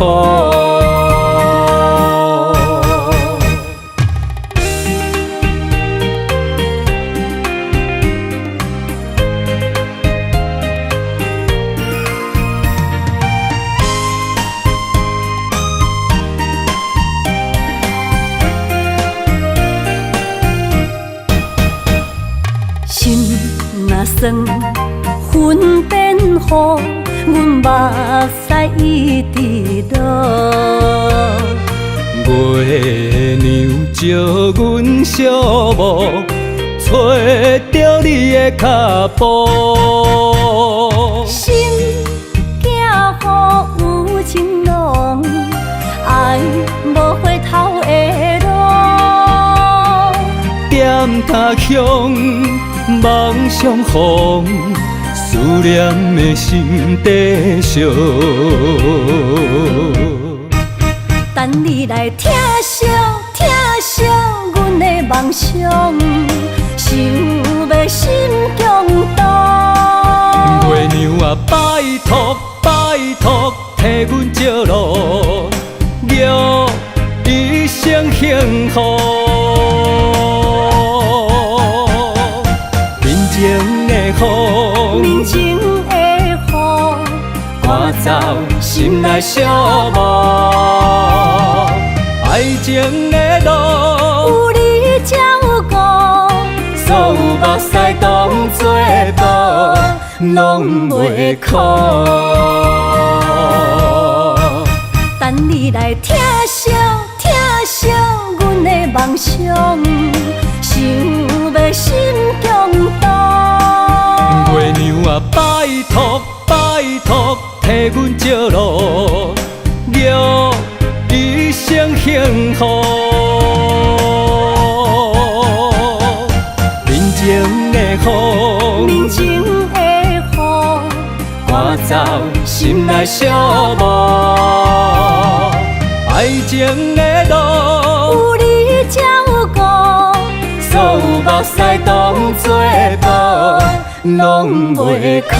心若酸，云变雨，阮目屎一直落。月娘照阮小目，找着你的脚步。心行雨有情浓，爱无回头的路。点他乡，梦相逢，思念的心底烧。等你来疼惜疼惜阮的梦想，想要心强大。月娘啊，拜托拜托，替阮照路，祝一生幸福。面前的雨，面前的雨，赶走心内寂寞。爱情的路，有你才有我，所有目屎当作宝，拢袂苦。等你来疼惜疼惜阮的梦想，想要心强大。月娘啊，拜托拜托，替阮照路，祝一生幸福。面前的雨，面前的雨，赶走心内寂寞。爱情的路，有你才有我，所有目屎当作宝，拢袂苦。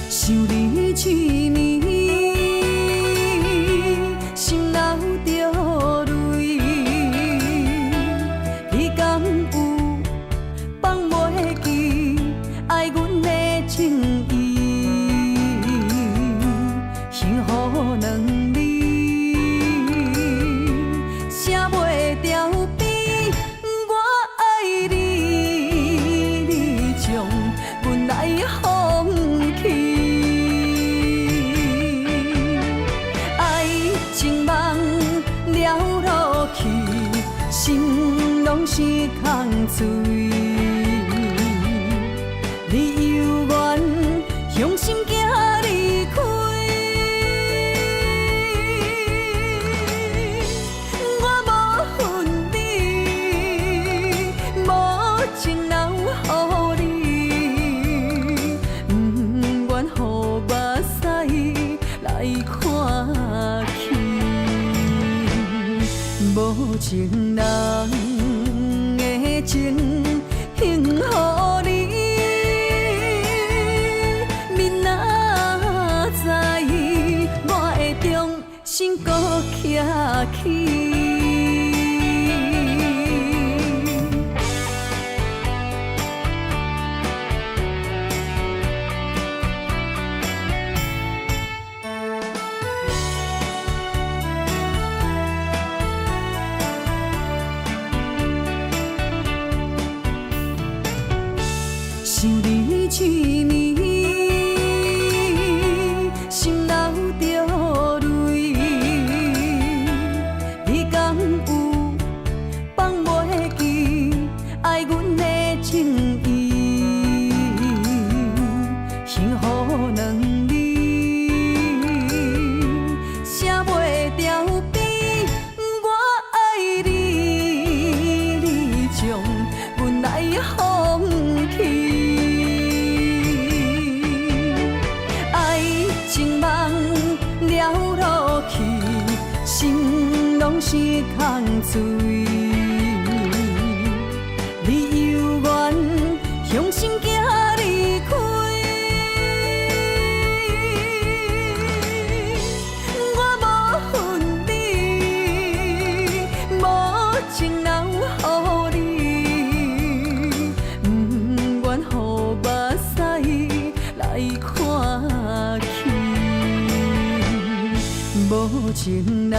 想你凄迷，心流着泪。彼天有放袂记爱阮的情意，幸福两字写袂掉悲。我爱你，你将阮爱放弃。来看去，无情人的情献予你，明仔载我会重新搁徛起。想你一暝，心流着泪。你敢有放袂记爱阮的情意？幸福两字写袂掉笔，我爱你，你将阮来放弃。情梦了落去，心拢是空嘴。你犹原向心行离开，我无恨你，无情留予你，不愿予目屎来看去。无情人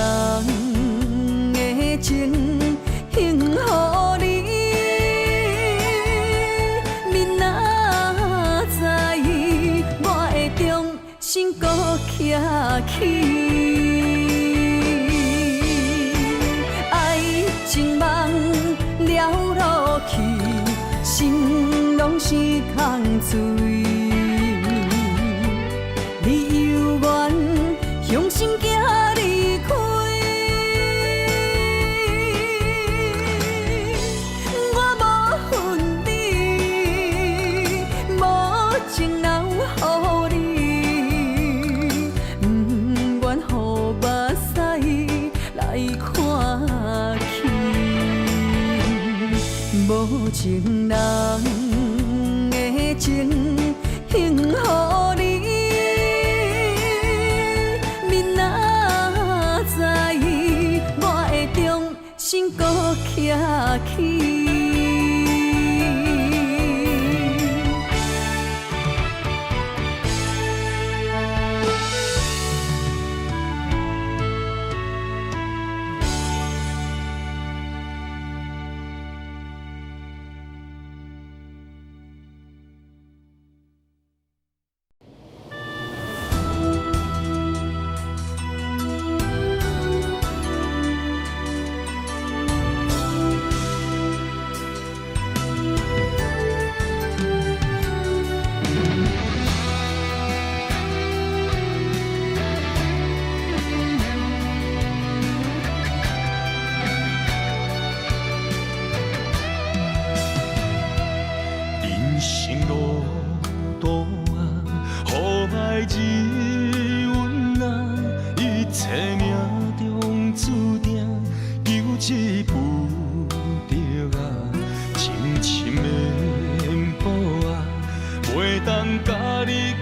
的情献予你，明仔载我会重新搁徛起。爱情梦了落去，心拢是空嘴。你犹原向心行离开，我无恨你，无情留予你，不愿予目屎来看去。无情人的情献予你。我会重新搁徛起。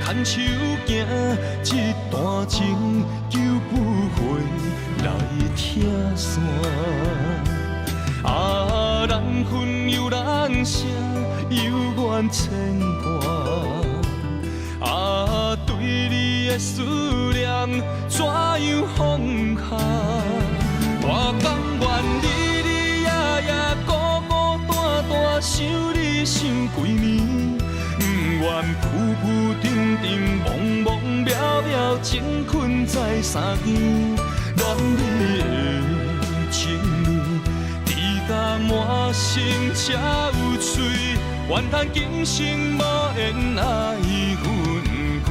牵手行，这段情求不回来拆散。啊，人分又人舍，犹原牵绊。啊，对你的思念怎样放下？我甘愿日夜夜、孤孤单单想你想几暝。不愿浮浮沉沉、茫茫渺渺，情困在三更。恋你的情意，滴甲满心才有嘴，愿叹今生无缘爱分开。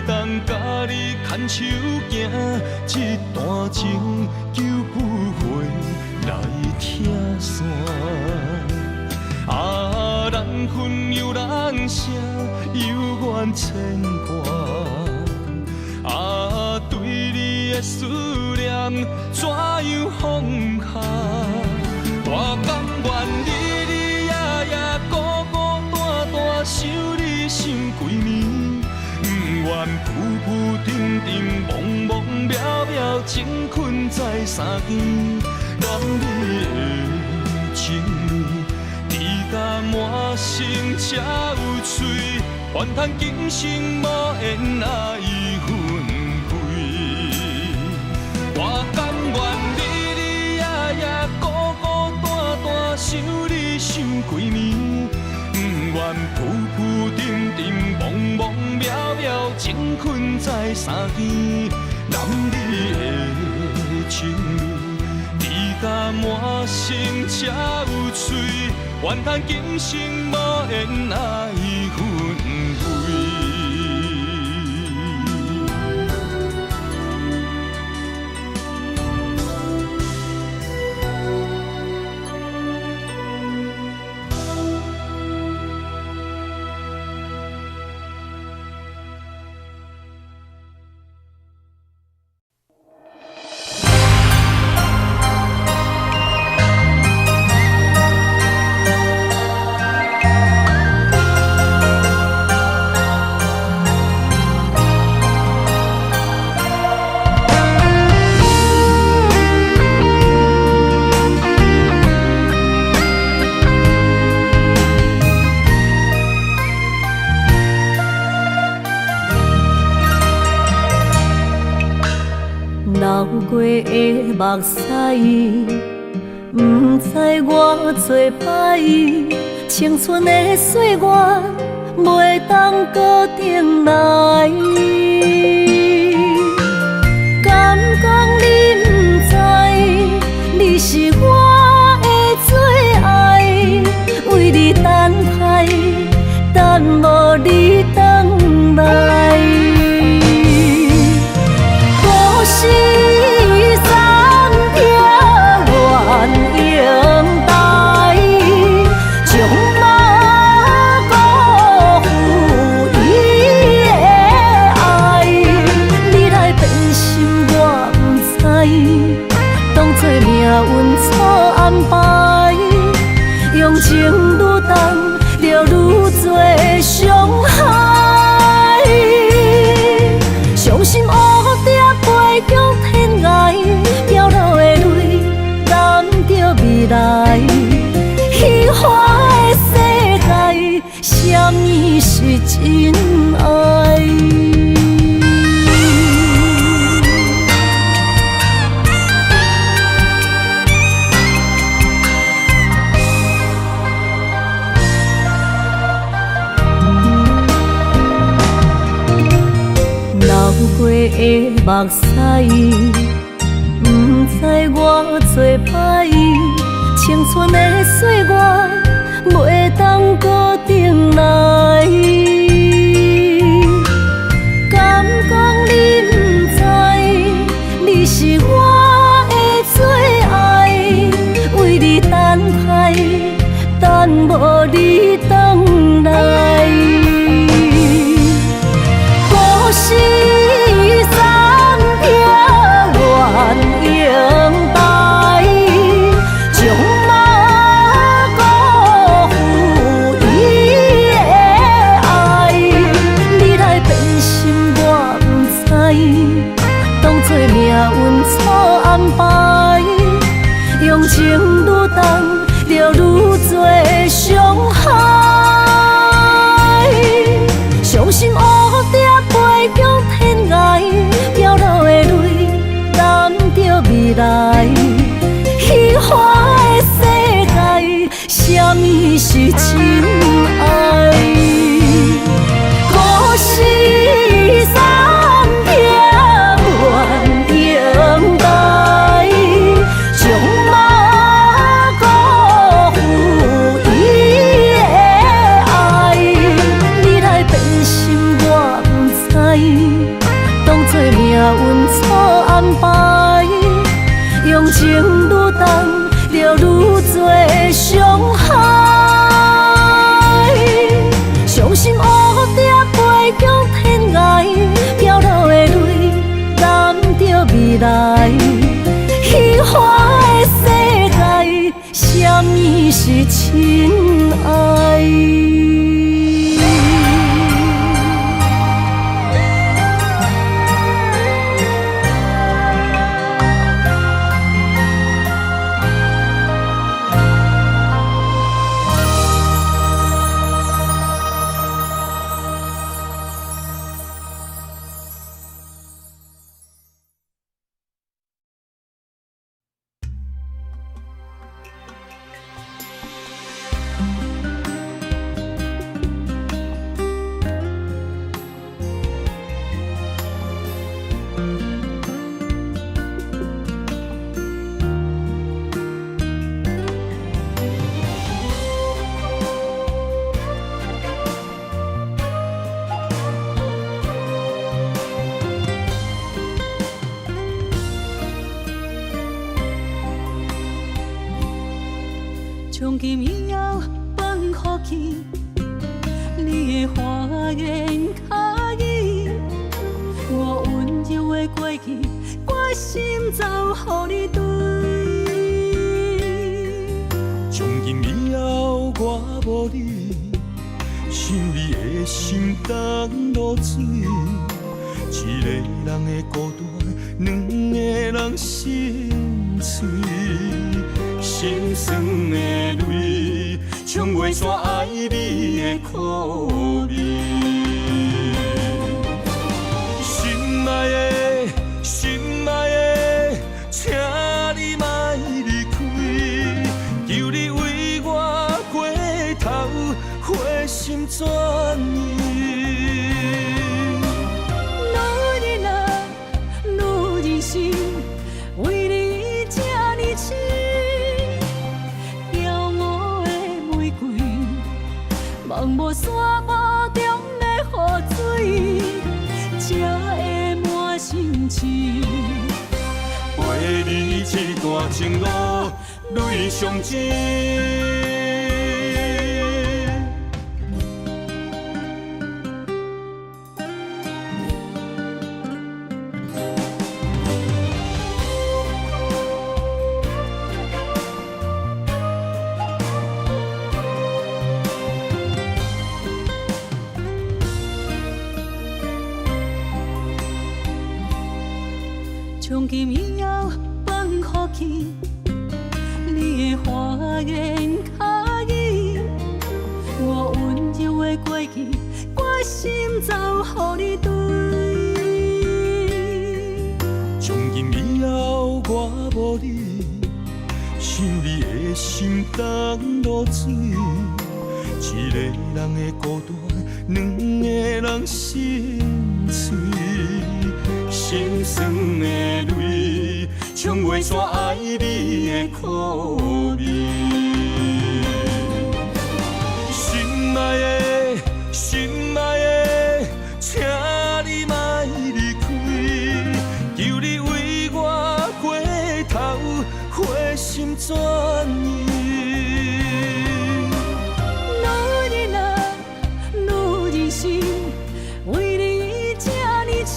当甲你牵手行，这段情求不回来听线。啊，人分又人舍，有缘牵挂。啊，对你的思念怎样放下？我甘愿日日夜夜孤孤单单想你想几年，不愿浮浮沉沉懵懵渺渺情困在三更。男你的情意，甜甲满心才有嘴，怨叹今生无缘爱分开。我甘愿日日夜夜孤孤单单想你想几年，不愿浮浮沉沉懵懵渺渺情困在三更。男你的情意，甜甲满心才有嘴，怨叹今生无缘爱分开。流过的目屎，不知我做歹，青春的岁月袂当搁重来。敢讲你不知，你是我的最爱，为你等待，等无你回来。是三条原永带，将马辜负伊的爱。你来变心我不知，当作命运错安排，用情愈重，就愈多伤害。伤心黑点。背向天涯，飘落的泪，染着未来。虚华的世界，什么是真爱？流过的目屎，不知我做歹，青春的岁月袂当搁重来。敢讲你不知，你是我的最爱，为你等待，等无你回来。是三条原永带，将马辜负伊的爱。你来变心我不知，当作命运错安排，用情愈重，就愈多伤害。伤心黑点。背向天涯，飘落的泪，染着未来。虚华的世界，什么是真爱？可是三条原永带，将马辜负当作命运错安排，用情愈重，就愈多伤害。伤心乌蝶飞向天涯，飘落的泪染着未来。虚华的世界，什么是真爱？从今以后放予去，你的花言巧语，我温柔的过去，我心早予你对。从今以后我无你，想你的心重落水。一个人的孤单，两个人心碎。心酸的泪，冲袂煞爱你的苦味。心爱的，心爱的，请你莫离开，求你为我过头，花心全意。女人啊，女人心，为你这呢痴。望无山坡中的雨水，才会满心痴。陪你一段情路，泪上甜。从今以后放予去，你的花言巧语，我温柔的过去，我心早予你对。从今以后我无你，想你的心重落水。一个人的孤单，两个人心碎。心酸的泪，冲袂煞爱你的苦味。心爱的，心爱的，请你莫离开，求你为我过头，花心全意。女人啊，女人心，为你这呢痴。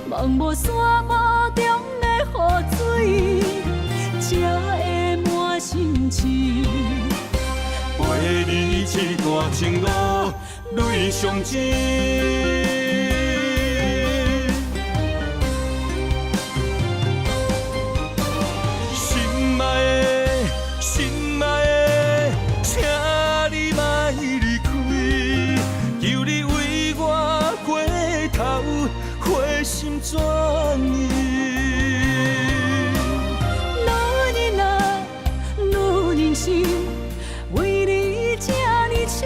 望无山坡中的雨水，才会满心痴。陪你一段情路，泪上甜。心爱的，心爱的，请你莫离开，求你为我过头。花心全意。女人啊，女人心，为你这呢痴。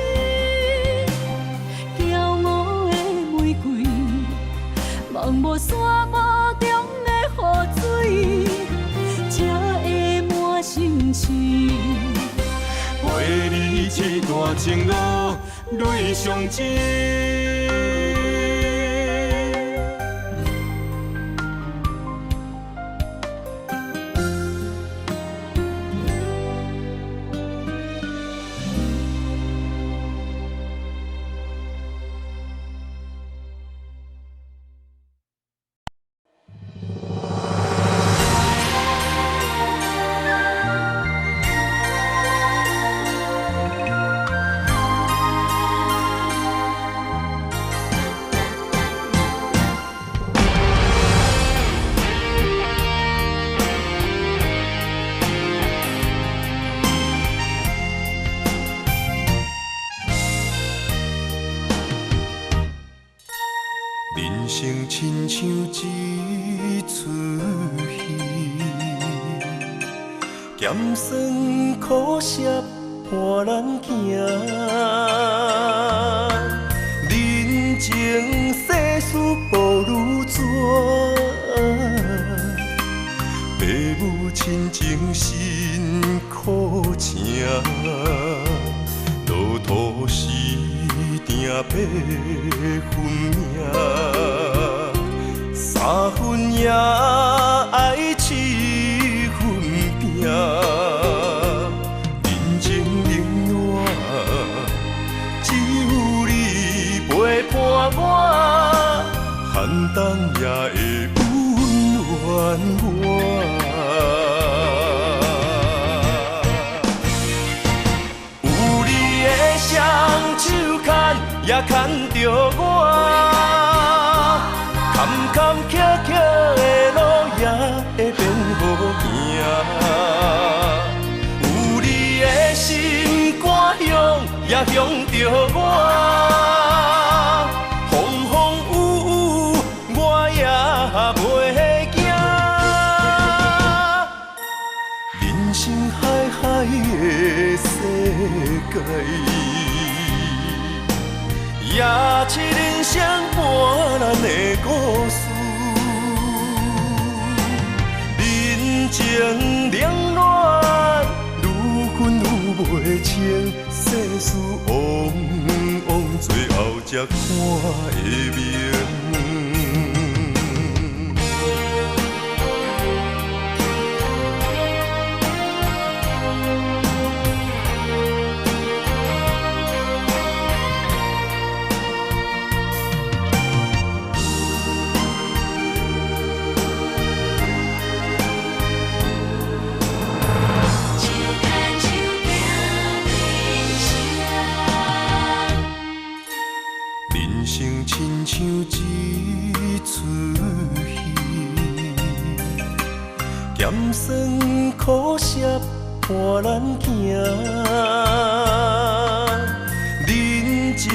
骄傲的玫瑰，望无山坡中的雨水，才会满心痴。陪你一段情路，泪的象征。人生亲像一出戏，咸酸苦涩伴咱行。人情世事无如纸，父母亲情辛苦请，路途时定八分命，三分也爱七分拼。人情冷暖，只有你陪伴我，寒冬也会温暖我。有你的双手牵，也牵着我，坎坎坷坷的路也会变好行。有你的心肝向，也向着我，风风雨雨我也袂惊。人生海海的世界，也是人生伴咱的故事。人情冷暖，愈分愈袂清，世事往往最后才看会明。人生亲像一出戏，咸酸苦涩伴咱行。人情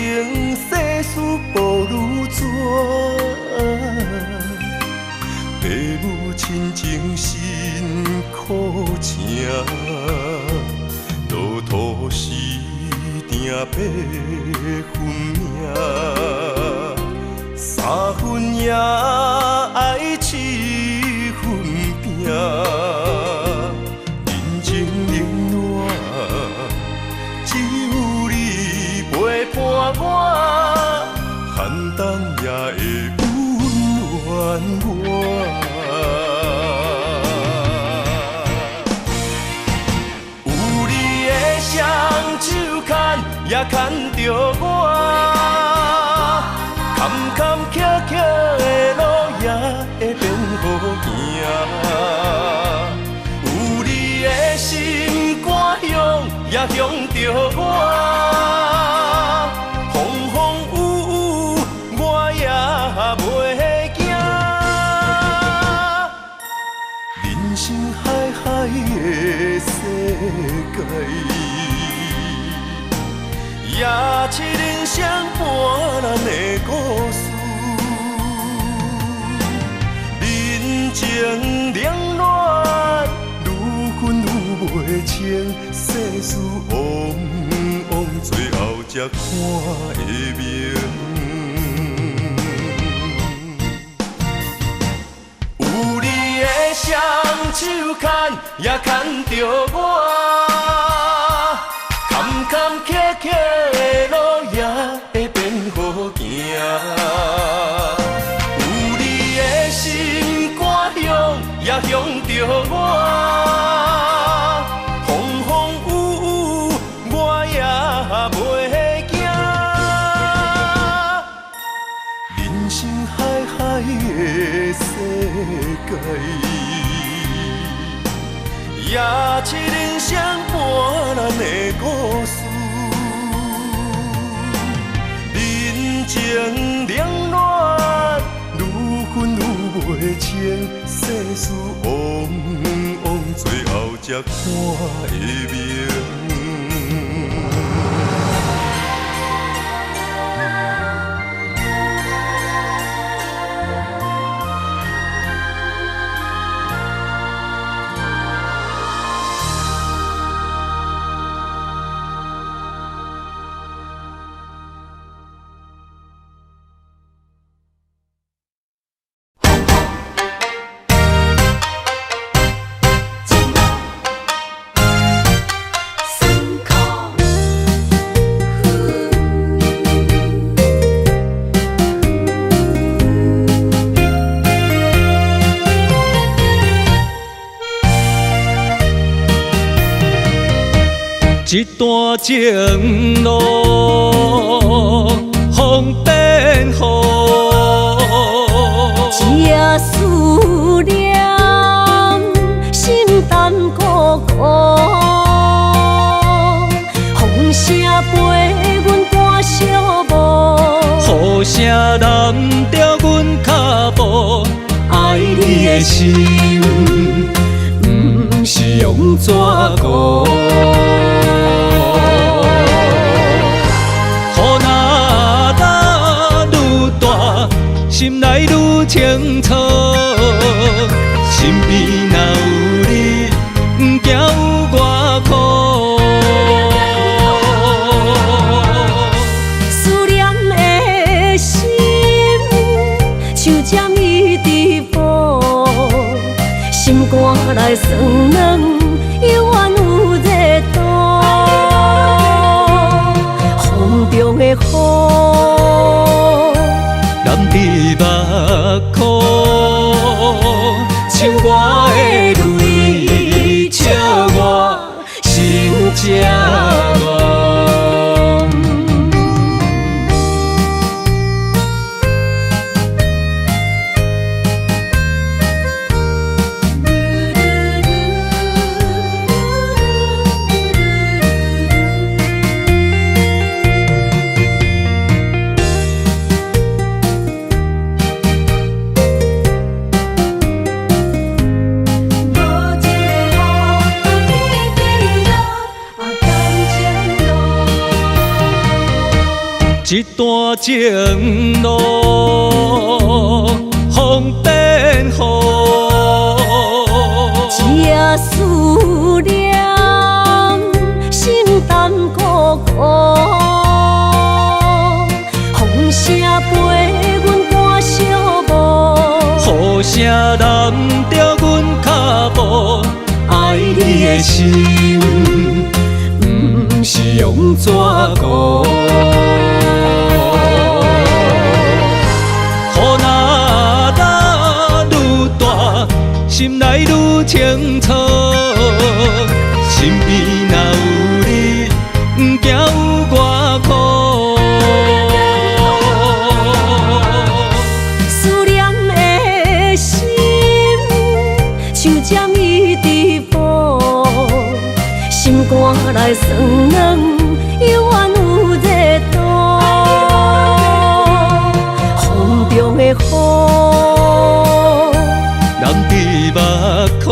世事无如纸，父母亲情辛苦请，路途时定八分命，三分也爱七分拼。人情冷暖，只有你陪伴我，寒冬也会温暖我。有你的双手牵，也牵着我，坎坎坷坷的路也会变好行。有你的心肝向，也向着我，风风雨雨我也袂惊。人生海海的世界，也是人生伴咱的故事。人情冷暖，愈分愈袂清，世事往往最后才看会明。有你的双手牵，也牵着我，坎坎坷坷的路也解，也是人生半难的故事。人情冷暖，愈分愈袂清，世事往往最后才看会明。一段情路，风变雨，这思念心淡孤孤，风声陪阮赶小步，雨声染着阮脚步，爱你的心，不是用纸糊。心内愈清楚，身边若有你，不惊有我苦。思念的心，像针伊直补，心肝内酸软，犹原有热度。风中的雨。你目眶，像我的泪，笑我心这乱。一段情路，风变雨，这思念心淡孤孤，风声陪阮赶小步，雨声染着阮脚步，爱你的心，不是用纸糊。心内愈清楚，身边若有你，不惊有我苦。思念的心，像针伊直补，心肝内酸软，犹原有热度。风中的雨。目眶，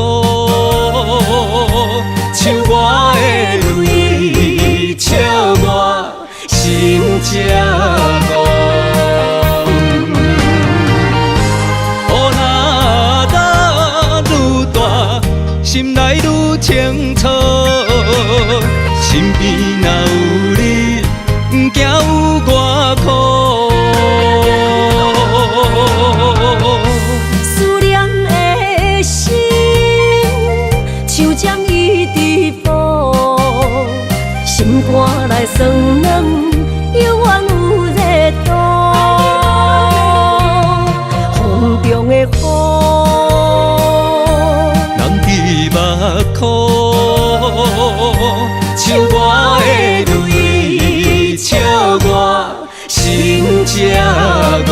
像我的泪，笑我心这乱。雨若打愈大，心内愈清楚，身边若有你，不惊有我苦。心肝内酸软，犹原有热度。风中的雨，染伫目眶，像我的泪，笑我心这乱。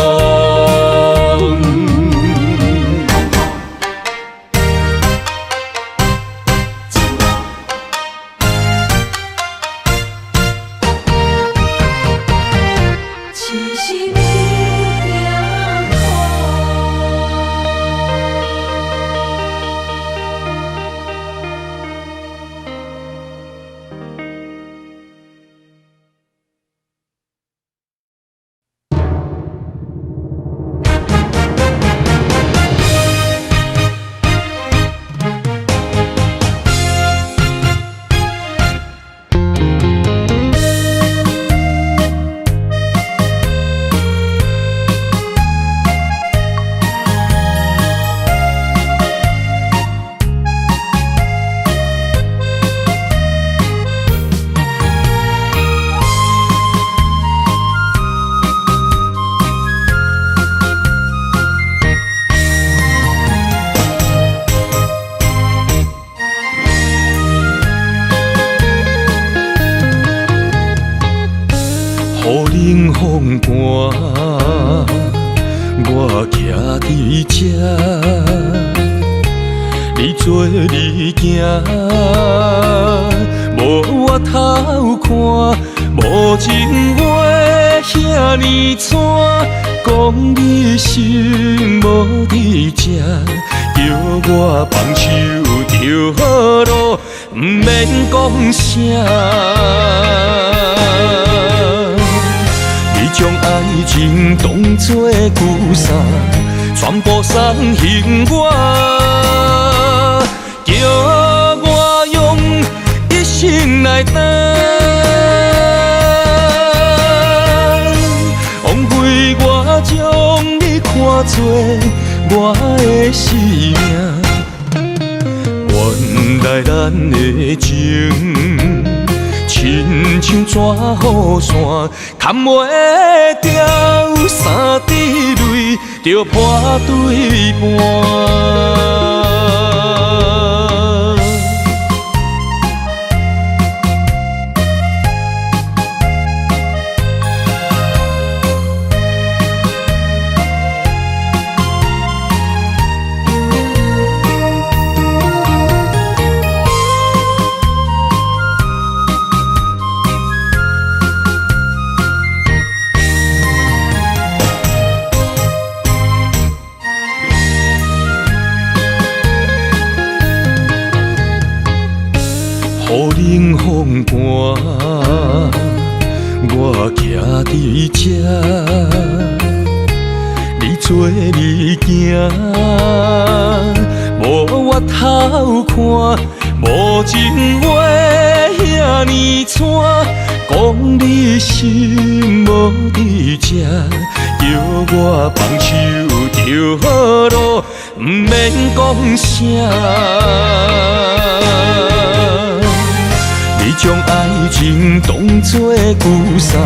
冷风寒，我徛伫这，你做你行，无我头看，无情话遐尼惨，讲你心无伫这，叫我放手就好咯，毋免讲啥。将爱情当作旧衫，全部送还我，叫我用一生来等。枉费我将你看作我的生命，原来咱的情亲像纸雨伞，砍袂掉，三滴泪就破对半。雨冷风寒，我徛伫这，你做你行，无我头看，无情话遐尼惨，讲你心无伫这，叫我放手就好咯，毋免讲啥。你将爱情当作旧衫，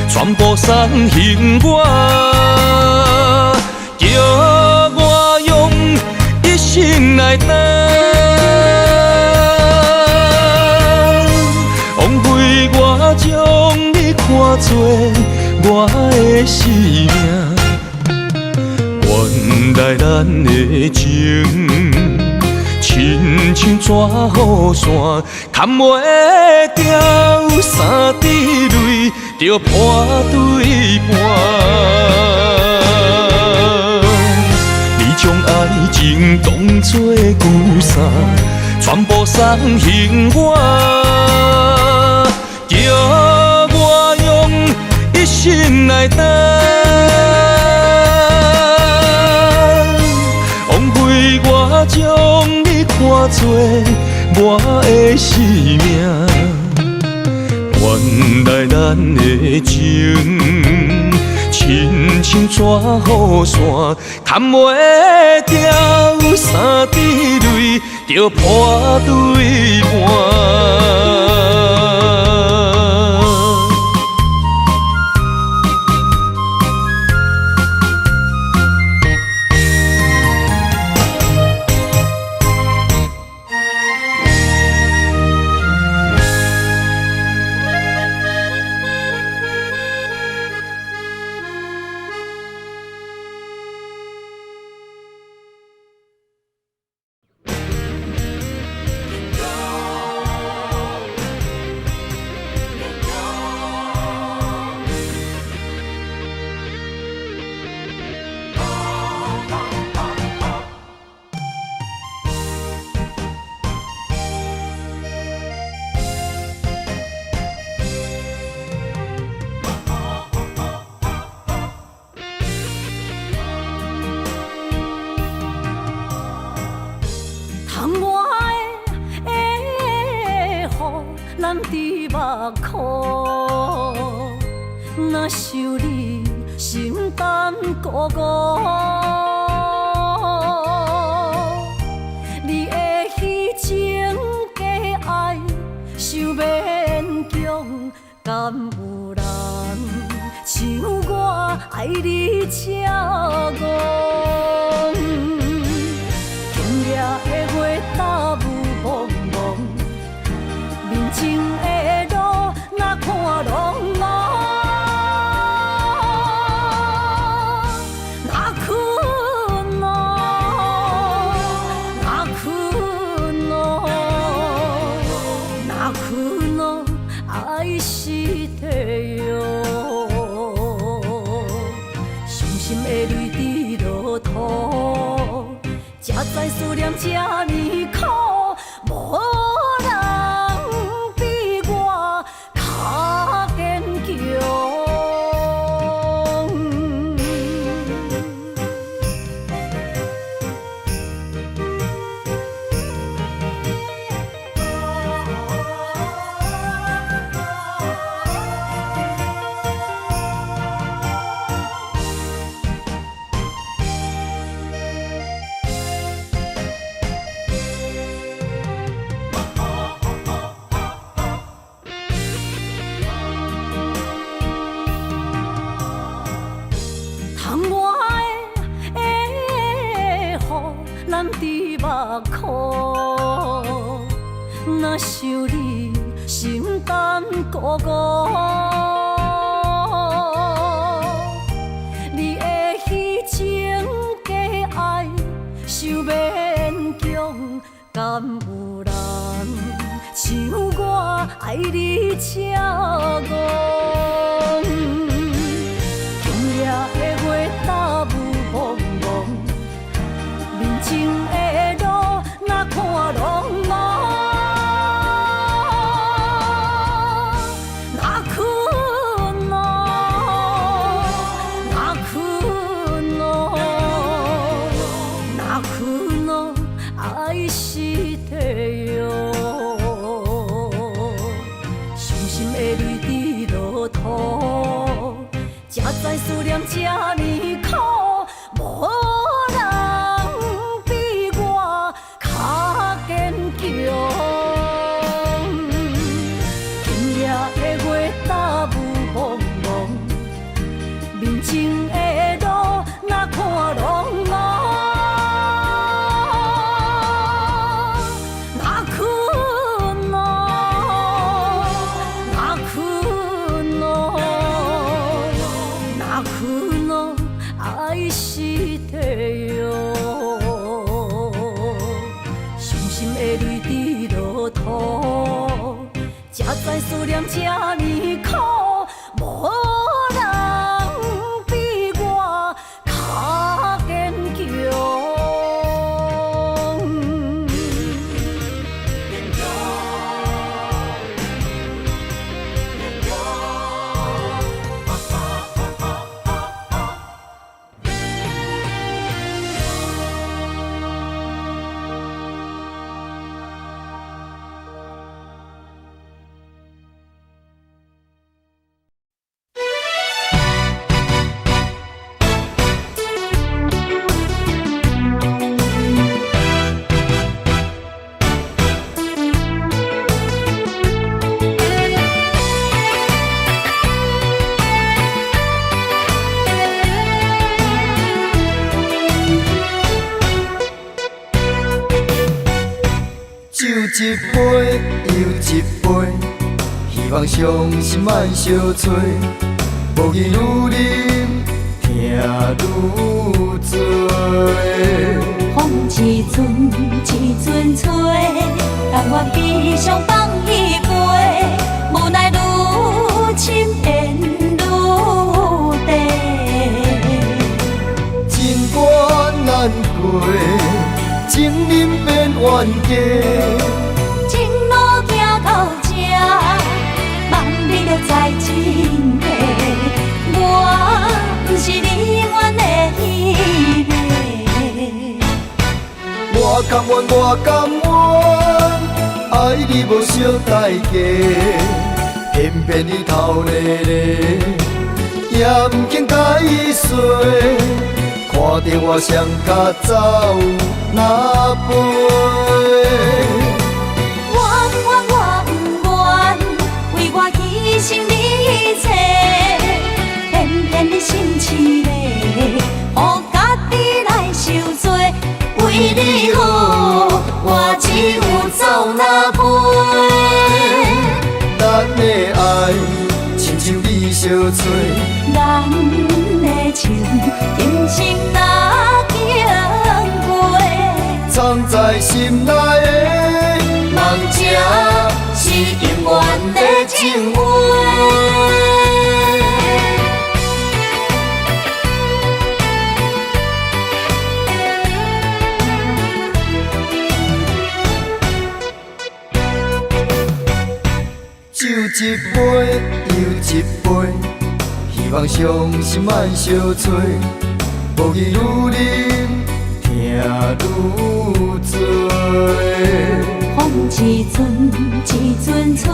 全部送还我，叫我用一生来等。枉费我将你看作我的生命，原来咱的情亲像纸雨伞，砍袂掉，三滴泪就破对半。你将爱情当作旧衫，全部送还我，叫我用一生来等。枉费我将你看作我的生命，原来咱的情亲像纸雨伞，砍袂掉，三滴泪就破对半。咱伫目眶，若想你心胆孤孤，你的虚情假爱想勉强，敢有人像我爱你这戆？今夜的月打雾蒙蒙。面前的路，若看茫茫，心的泪滴落土，才知思念这呢苦，无人比我较坚强。目眶，若想你心胆孤孤，你的虚情假爱受勉强，敢有人像我爱你这戆？今夜的月打雾蒙蒙，面前的路哪看拢无，哪困咯，哪困咯，哪困咯，爱是地哟。伤心的泪滴落土，才知思念这呢苦，无人比我较坚强。今夜的月打雾蒙蒙，面前的路哪看拢无，哪困咯，哪困咯，哪困咯，爱是地哟。伤心的泪滴落土，才知思念这呢苦，无人比我较坚强。酒一杯又一杯，希望伤心莫相催。无义愈啉，听愈醉。风一阵一阵吹，但我悲伤放伊飞，无奈愈深缘愈地。情关难过，情人变冤家。情路行到这，望你着知真谛。我不是你愿的迄个。我甘愿，我甘愿，爱你无小代价，偏偏你头咧咧，也毋肯甲伊说。看着我双脚走哪飞？我不愿，为我牺牲你一切，偏偏你心痴咧，予家己来受罪。为你好，我只有走哪飞？咱的爱亲像你相吹，咱的情今生哪经过？藏在心内的梦这是永远的情话。一杯又一杯，希望伤心莫相找，无伊愈啉痛愈多。风一阵一阵吹，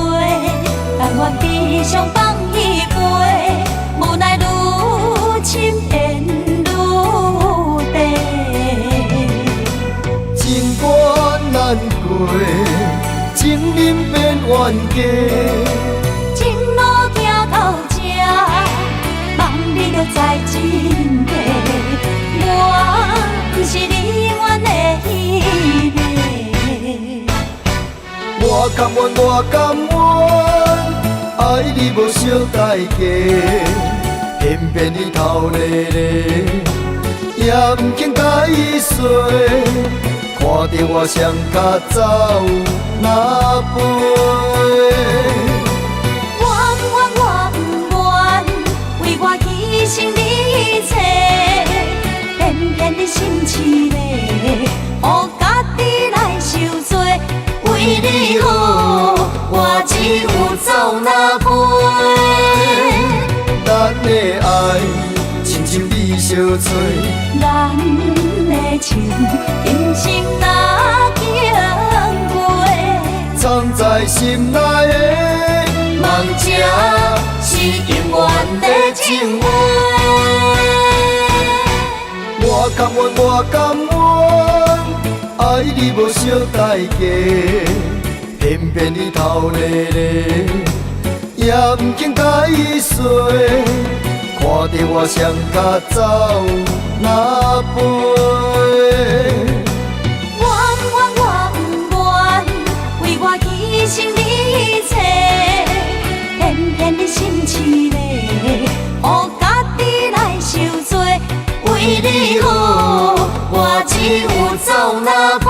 但我悲伤放伊飞，无奈愈深变愈低。情关难过，情人变冤家。情路行到这，望你着知真谛。我不是你愿的迄个。我甘愿，我甘愿，爱你无小代价，偏偏你头咧咧，也不肯甲伊说。看着我双脚走哪飞？我不愿，为我牺牲你一切，偏偏你心痴咧，予家己来受罪。为你好，我只有走哪飞？咱的爱，亲像你相找。咱的情，今生哪经过？藏在心内的梦，这是永远的情话。我甘愿，我甘愿，爱你无小代价，偏偏你头咧咧，也不肯甲伊说。看着我双脚走哪飞？我不愿，为我牺牲你一切，偏偏你心痴咧，予家己来受罪。为你好，我只有走哪飞？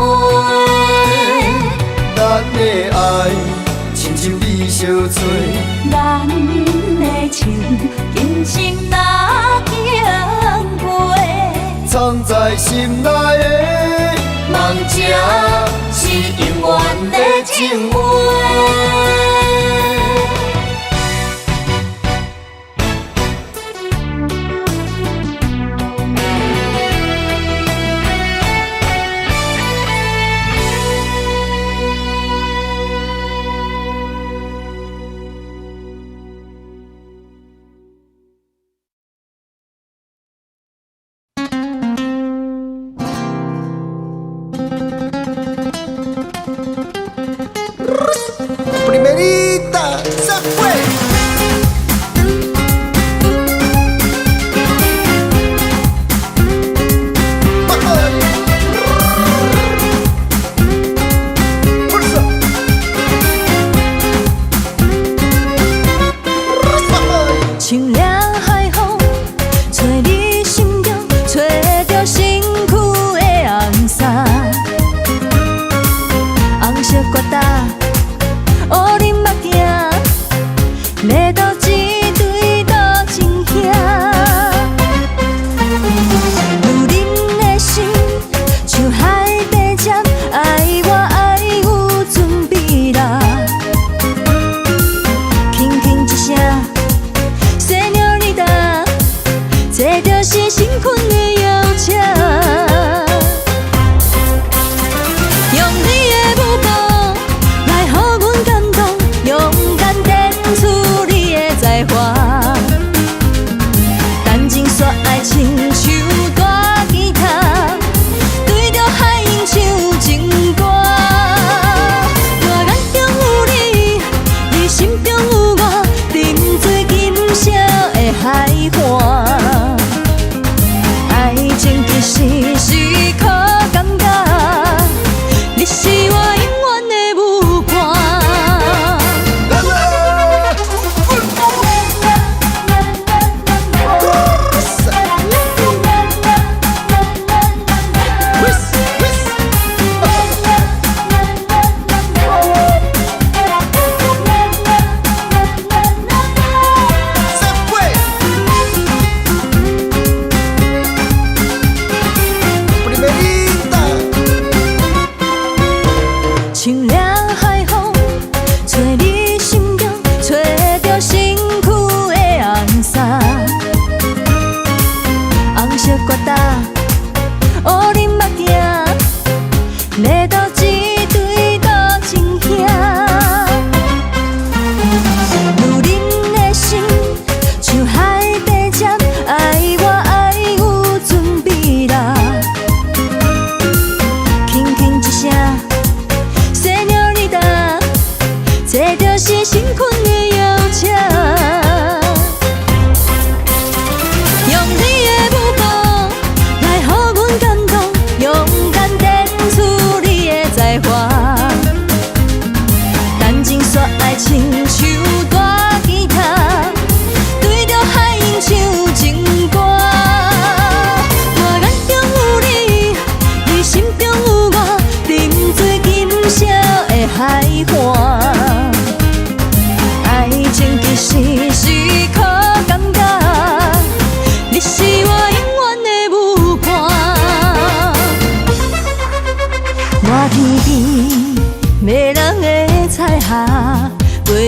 咱的爱，亲像你相找。咱的情，今生哪经过？藏在心内的梦，这是永远的情话。Primerita, se fue. Fuerza. 清凉海风，吹你心中，吹着身躯的红衫，红色疙瘩。乌林目镜，要倒一对倒情兄，女人的心像海底针，爱我爱有准备啦。轻轻一声，小鸟你答，坐着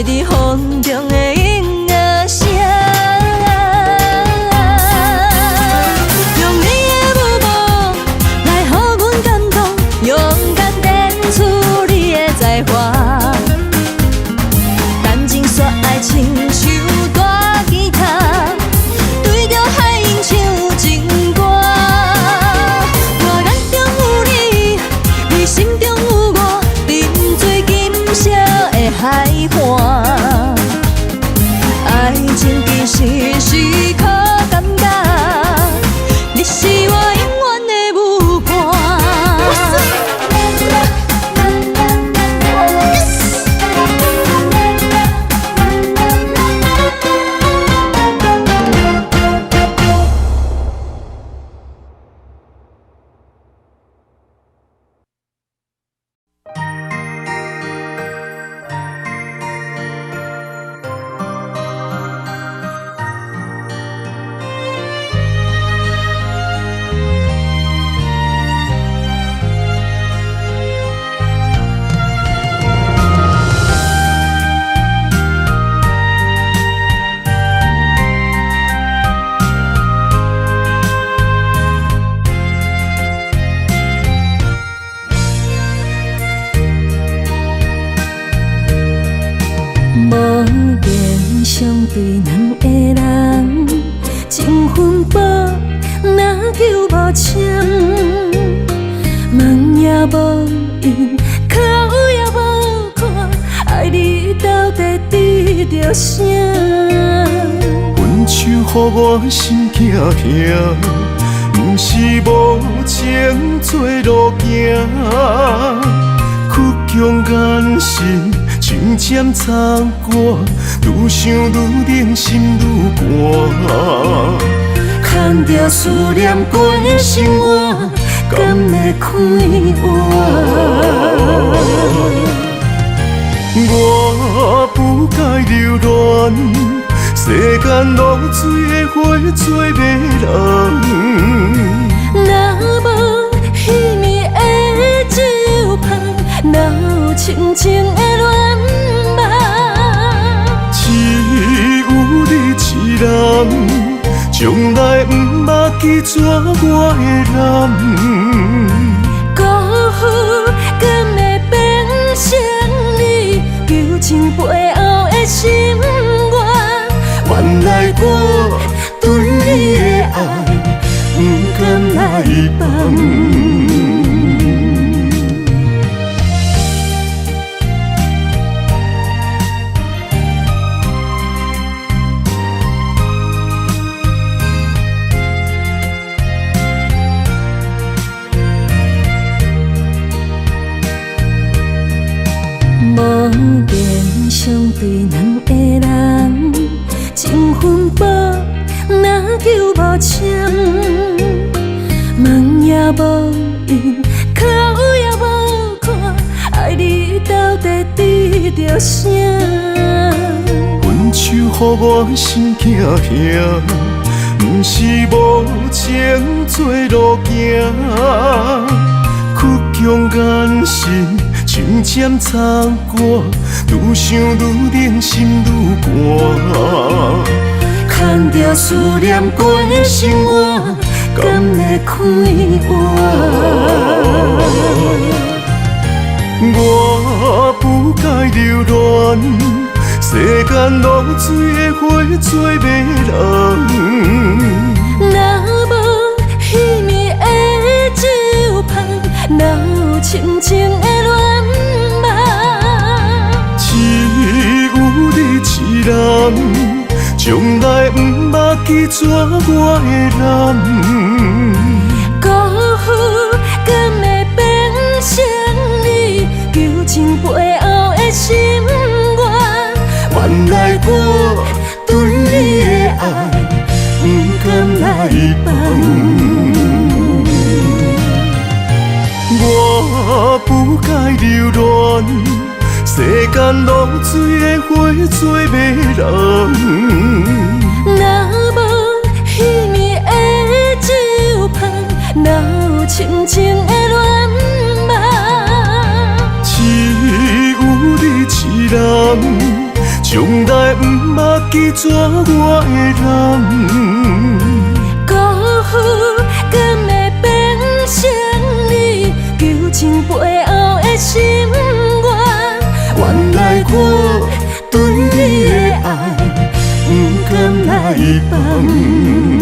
伫风中的音乐声。用你的舞步来予阮感动，勇敢展出你的才华。谈情说爱亲像大吉他，对着海音唱情歌。我眼中有你，你心中有我，沉醉今宵的海岸。爱情其实是靠感觉，你是我永远的舞伴。无言相对两个人，情分薄，若求无签，梦也无应，口也无看，爱你到底滴着啥？分手予我心痛痛，不是无情做路行，曲终眼神。情渐残歌，愈想愈冷，心愈寒。牵着思念过生活，敢会开换？我不该留恋，世间落水的花做迷人。若无彼暝的酒香，哪有深情的恋梦？只有你一人，从来不捌记住我的男。辜负敢会变成你旧情背后的心愿？原来我对你的爱不敢来放。无言相对两个人，情分薄，若求无签，梦也无应，口也无看，爱你到底滴着啥？分手予我心痛痛，不是无情做路行，曲终眼神。情渐残歌，愈想愈冷，心愈寒。牵着思念过生活，敢会开换？我不该留恋，世间落水的花做迷人。若无彼暝的酒香，哪有深情的恋梦？只有你一人，从来不捌记住我的男。辜负敢会变成你旧情背后的心愿？原来我对你的爱不敢来放。我不该留恋，世间落水的花做迷人。若无彼暝的酒香，哪有深情的恋梦？只有你一人，将来不捌记怎我的人。辜负敢会变成你求情背后的心愿。原来我对你的爱不甘来放。